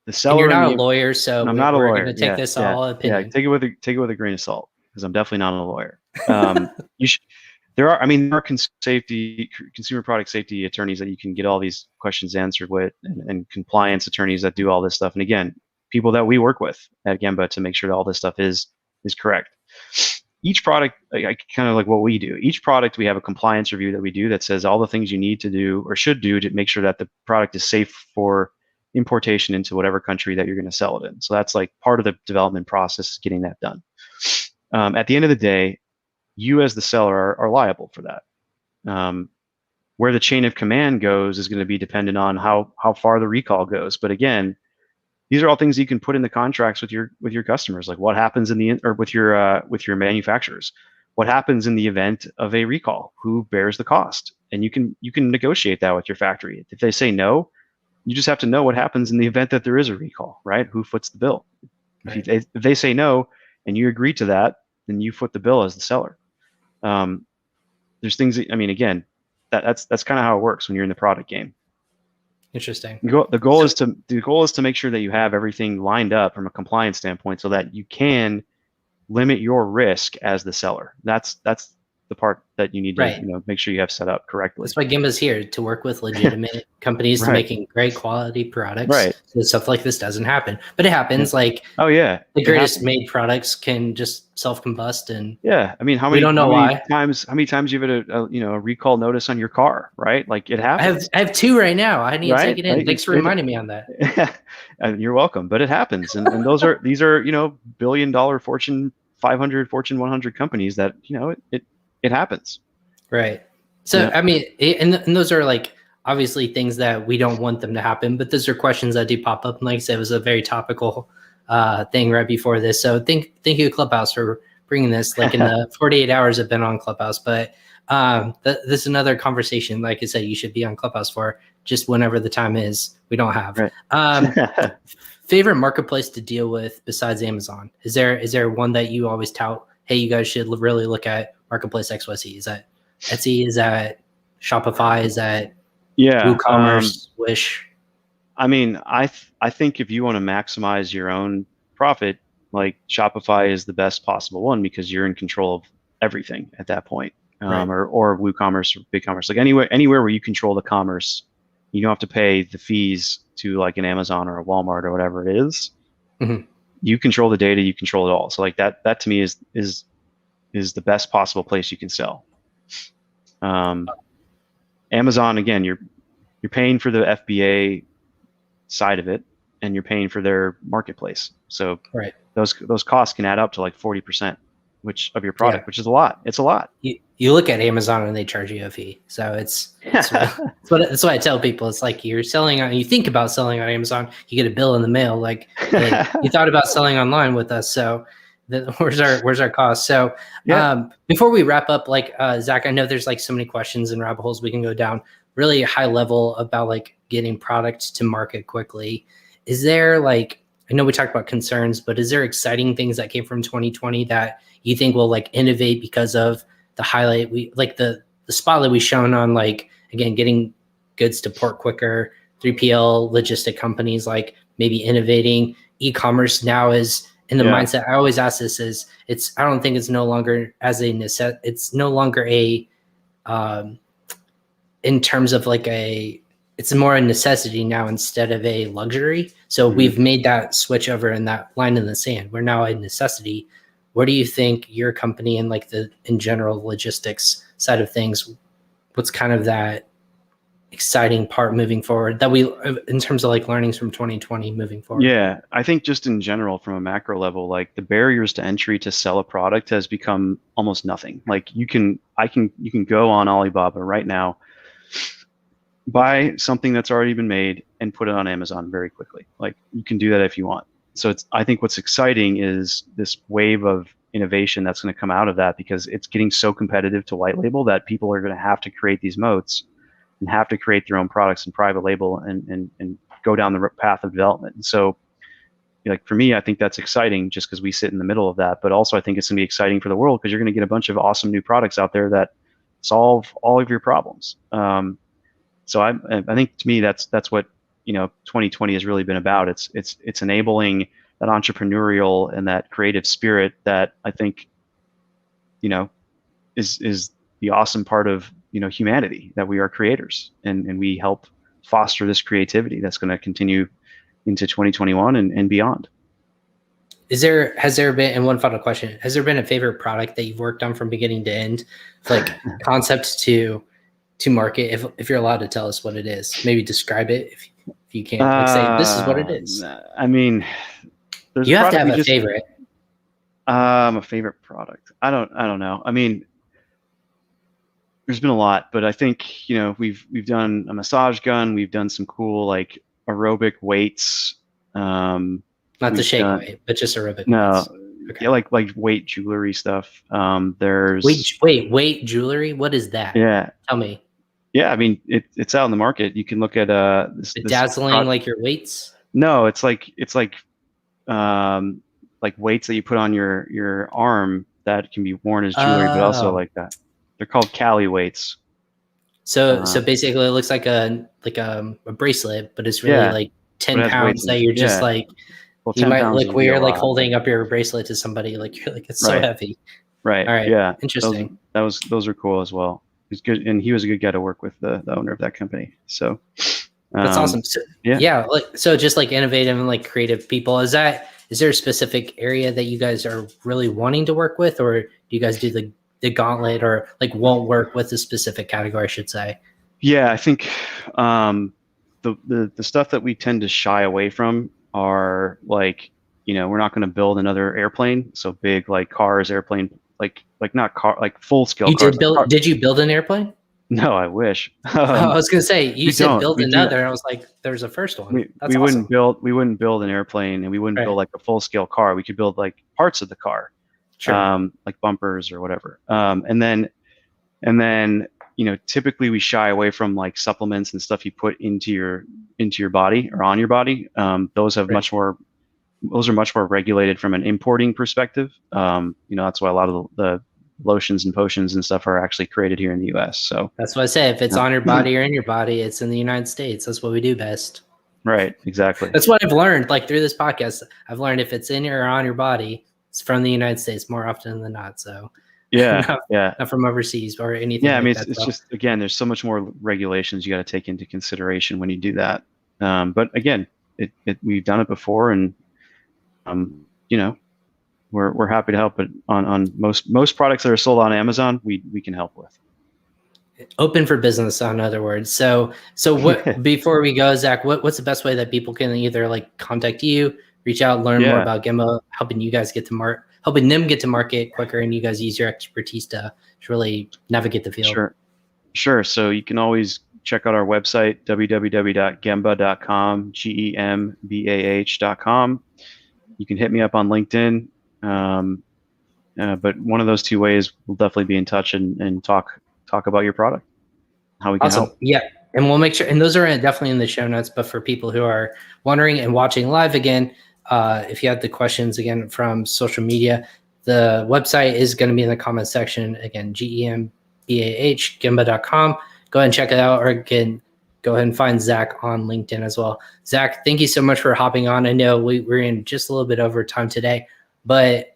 seller. And you're not a lawyer, so I'm not a lawyer. We're going to take this all opinion. Yeah, take it with a grain of salt because I'm definitely not a lawyer. There are consumer product safety attorneys that you can get all these questions answered with, and compliance attorneys that do all this stuff. And again, people that we work with at Gembah to make sure that all this stuff is correct. Each product, kind of like what we do, each product we have a compliance review that we do that says all the things you need to do or should do to make sure that the product is safe for importation into whatever country that you're going to sell it in. So that's like part of the development process, getting that done. At the end of the day, you as the seller are liable for that. Where the chain of command goes is going to be dependent on how far the recall goes. But again, these are all things you can put in the contracts with your customers, like what happens with your manufacturers. What happens in the event of a recall? Who bears the cost? And you can negotiate that with your factory. If they say no, you just have to know what happens in the event that there is a recall, right? Who foots the bill? Right. If they say no and you agree to that, then you foot the bill as the seller. There's things that, again, that's kind of how it works when you're in the product game. Interesting. The goal is to make sure that you have everything lined up from a compliance standpoint so that you can limit your risk as the seller. That's the part that you need to make sure you have set up correctly. That's why Gembah's here, to work with legitimate companies to making great quality products. Right. So stuff like this doesn't happen. But it happens. Like the greatest made products can just self-combust and we don't know why. How many times you've had a recall notice on your car, right? Like it happens. I have 2 right now. I need to take it in. Thanks for reminding me on that. You're welcome. But it happens. And these are $1 billion Fortune 500, Fortune 100 companies that, it happens. Right. So, and those are like obviously things that we don't want them to happen, but those are questions that do pop up. And like I said, it was a very topical thing right before this. So thank you, Clubhouse, for bringing this. Like in the 48 hours I've been on Clubhouse, but this is another conversation. Like I said, you should be on Clubhouse for just whenever the time is. We don't have. Right. Favorite marketplace to deal with besides Amazon? Is there one that you always tout? Hey, you guys should really look at Marketplace XYZ. Is that Etsy? Is that Shopify? Is that WooCommerce, Wish? I think if you want to maximize your own profit, like Shopify is the best possible one because you're in control of everything at that point. Or WooCommerce or BigCommerce. Like anywhere where you control the commerce, you don't have to pay the fees to like an Amazon or a Walmart or whatever it is. Mm-hmm. You control the data, you control it all. So like that to me is the best possible place you can sell. Amazon, again, you're paying for the FBA side of it, and you're paying for their marketplace. So those costs can add up to like 40%, which of your product, which is a lot. It's a lot. You look at Amazon and they charge you a fee. So that's what I tell people. It's like you think about selling on Amazon, you get a bill in the mail. Like hey, you thought about selling online with us. So where's our cost? So before we wrap up, like Zach, I know there's like so many questions and rabbit holes we can go down. Really high level about like getting products to market quickly. Is there like, I know we talked about concerns, but is there exciting things that came from 2020 that you think will like innovate because of the highlight the spotlight we shown on like, again, getting goods to port quicker, 3PL logistic companies, like maybe innovating e-commerce now is in the mindset. I always ask this I don't think it's no longer as a necessity. It's no longer in terms of like it's more a necessity now instead of a luxury. So we've made that switch over in that line in the sand. We're now a necessity. Where do you think your company and like in general logistics side of things, what's kind of that exciting part moving forward that we, in terms of like learnings from 2020 moving forward? Yeah, I think just in general, from a macro level, like the barriers to entry to sell a product has become almost nothing. Like you can go on Alibaba right now, buy something that's already been made and put it on Amazon very quickly. Like you can do that if you want. So I think what's exciting is this wave of innovation that's going to come out of that, because it's getting so competitive to white label that people are going to have to create these moats and have to create their own products and private label and go down the path of development. And so, like for me, I think that's exciting just because we sit in the middle of that. But also, I think it's going to be exciting for the world because you're going to get a bunch of awesome new products out there that solve all of your problems. So I think to me that's what 2020 has really been about. It's enabling that entrepreneurial and that creative spirit that I think is the awesome part of humanity, that we are creators and we help foster this creativity that's going to continue into 2021 and beyond. Has there been, and one final question, has there been a favorite product that you've worked on from beginning to end, like concept to market, if you're allowed to tell us what it is? Maybe describe it if you can, like say this is what it is. I mean, you have to have a favorite. A favorite product. I don't know. I mean, there's been a lot, but I think we've done a massage gun. We've done some cool like aerobic weights. Not the shake weight, but just aerobic weights. Okay. Yeah, like weight jewelry stuff. There's weight jewelry. What is that? Yeah, tell me. Yeah, I mean it's out in the market. You can look at this dazzling like your weights. No, it's like weights that you put on your arm that can be worn as jewelry, but also like that. They're called Cali weights. So basically, it looks like a bracelet, but it's really like 10 pounds that you're just like. Well, you might look weird, like holding up your bracelet to somebody, like you're like it's so heavy. Right. All right. Yeah. Interesting. Those are cool as well. He's good, and he was a good guy to work with, the owner of that company. So that's awesome. So, so just like innovative and like creative people. Is there a specific area that you guys are really wanting to work with, or do you guys do the gauntlet, or like won't work with a specific category, I should say? Yeah, I think the stuff that we tend to shy away from are like, we're not going to build another airplane. So big, like cars, airplane, like not car, like full scale. Did you build an airplane? No, I wish. I was going to say, you said build another. And I was like, there's a first one. We wouldn't build an airplane, and we wouldn't build like a full scale car. We could build like parts of the car, like bumpers or whatever. And then typically we shy away from like supplements and stuff you put into your body or on your body. Those are much more regulated from an importing perspective. That's why a lot of the lotions and potions and stuff are actually created here in the US. So that's what I say. If it's on your body or in your body, it's in the United States. That's what we do best. Right. Exactly. That's what I've learned. Like through this podcast, I've learned if it's in or on your body, it's from the United States more often than not. So not from overseas or anything. Yeah. I mean, it's just, again, there's so much more regulations you got to take into consideration when you do that. But again, we've done it before, and we're happy to help. But on most products that are sold on Amazon, we can help with. Open for business, in other words. So what before we go, Zach, what's the best way that people can either like contact you, reach out, learn more about Gembah, helping them get to market quicker, and you guys use your expertise to really navigate the field? Sure. So you can always check out our website, www.gembah.com, GEMBAH.com. You can hit me up on LinkedIn. But one of those two ways, we'll definitely be in touch and talk about your product, how we can help. Yeah. And we'll make sure, and those are definitely in the show notes, but for people who are wondering and watching live again, if you have the questions again from social media, the website is going to be in the comment section. Again, GEMBAH, Gembah.com. Go ahead and check it out, or again, go ahead and find Zach on LinkedIn as well. Zach, thank you so much for hopping on. I know we're in just a little bit over time today, but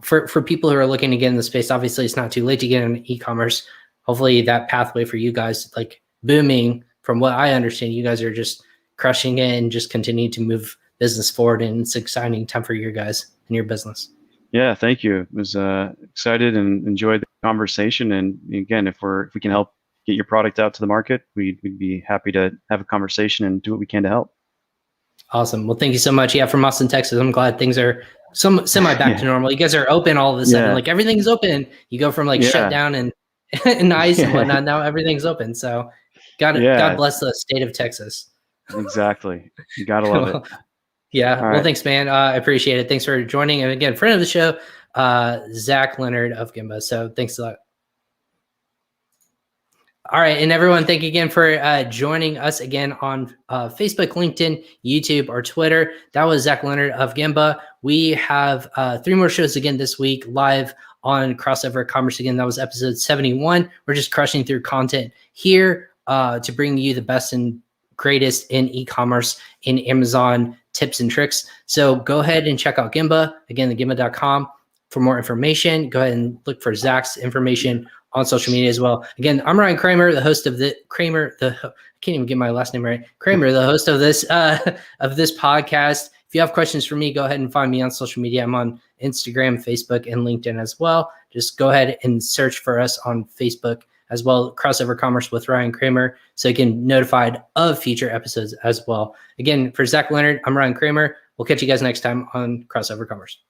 for people who are looking to get in the space, obviously it's not too late to get in e-commerce. Hopefully that pathway for you guys, like booming, from what I understand, you guys are just crushing it and just continue to move business forward. And it's an exciting time for you guys and your business. Yeah, thank you. I was excited and enjoyed the conversation. And again, if we can help get your product out to the market, we'd be happy to have a conversation and do what we can to help. Awesome. Well, thank you so much. Yeah, from Austin, Texas. I'm glad things are some semi back to normal. You guys are open all of a sudden. Yeah. Like everything's open. You go from like shut down and ice and whatnot. Now everything's open. So God bless the state of Texas. Exactly. You gotta love it. Yeah. All Well, right. thanks, man. I appreciate it. Thanks for joining. And again, friend of the show, Zack Leonard of Gembah. So thanks a lot. All right. And everyone, thank you again for joining us again on Facebook, LinkedIn, YouTube, or Twitter. That was Zack Leonard of Gembah. We have 3 more shows again this week live on Crossover Commerce. Again, that was episode 71. We're just crushing through content here to bring you the best and greatest in e-commerce, in Amazon tips and tricks. So go ahead and check out Gembah. Again, thegembah.com for more information. Go ahead and look for Zack's information on social media as well. Again, I'm Ryan Cramer, the host of I can't even get my last name right. Cramer, the host of this podcast. If you have questions for me, go ahead and find me on social media. I'm on Instagram, Facebook, and LinkedIn as well. Just go ahead and search for us on Facebook as well, Crossover Commerce with Ryan Cramer, so you can get notified of future episodes as well. Again, for Zack Leonard, I'm Ryan Cramer. We'll catch you guys next time on Crossover Commerce.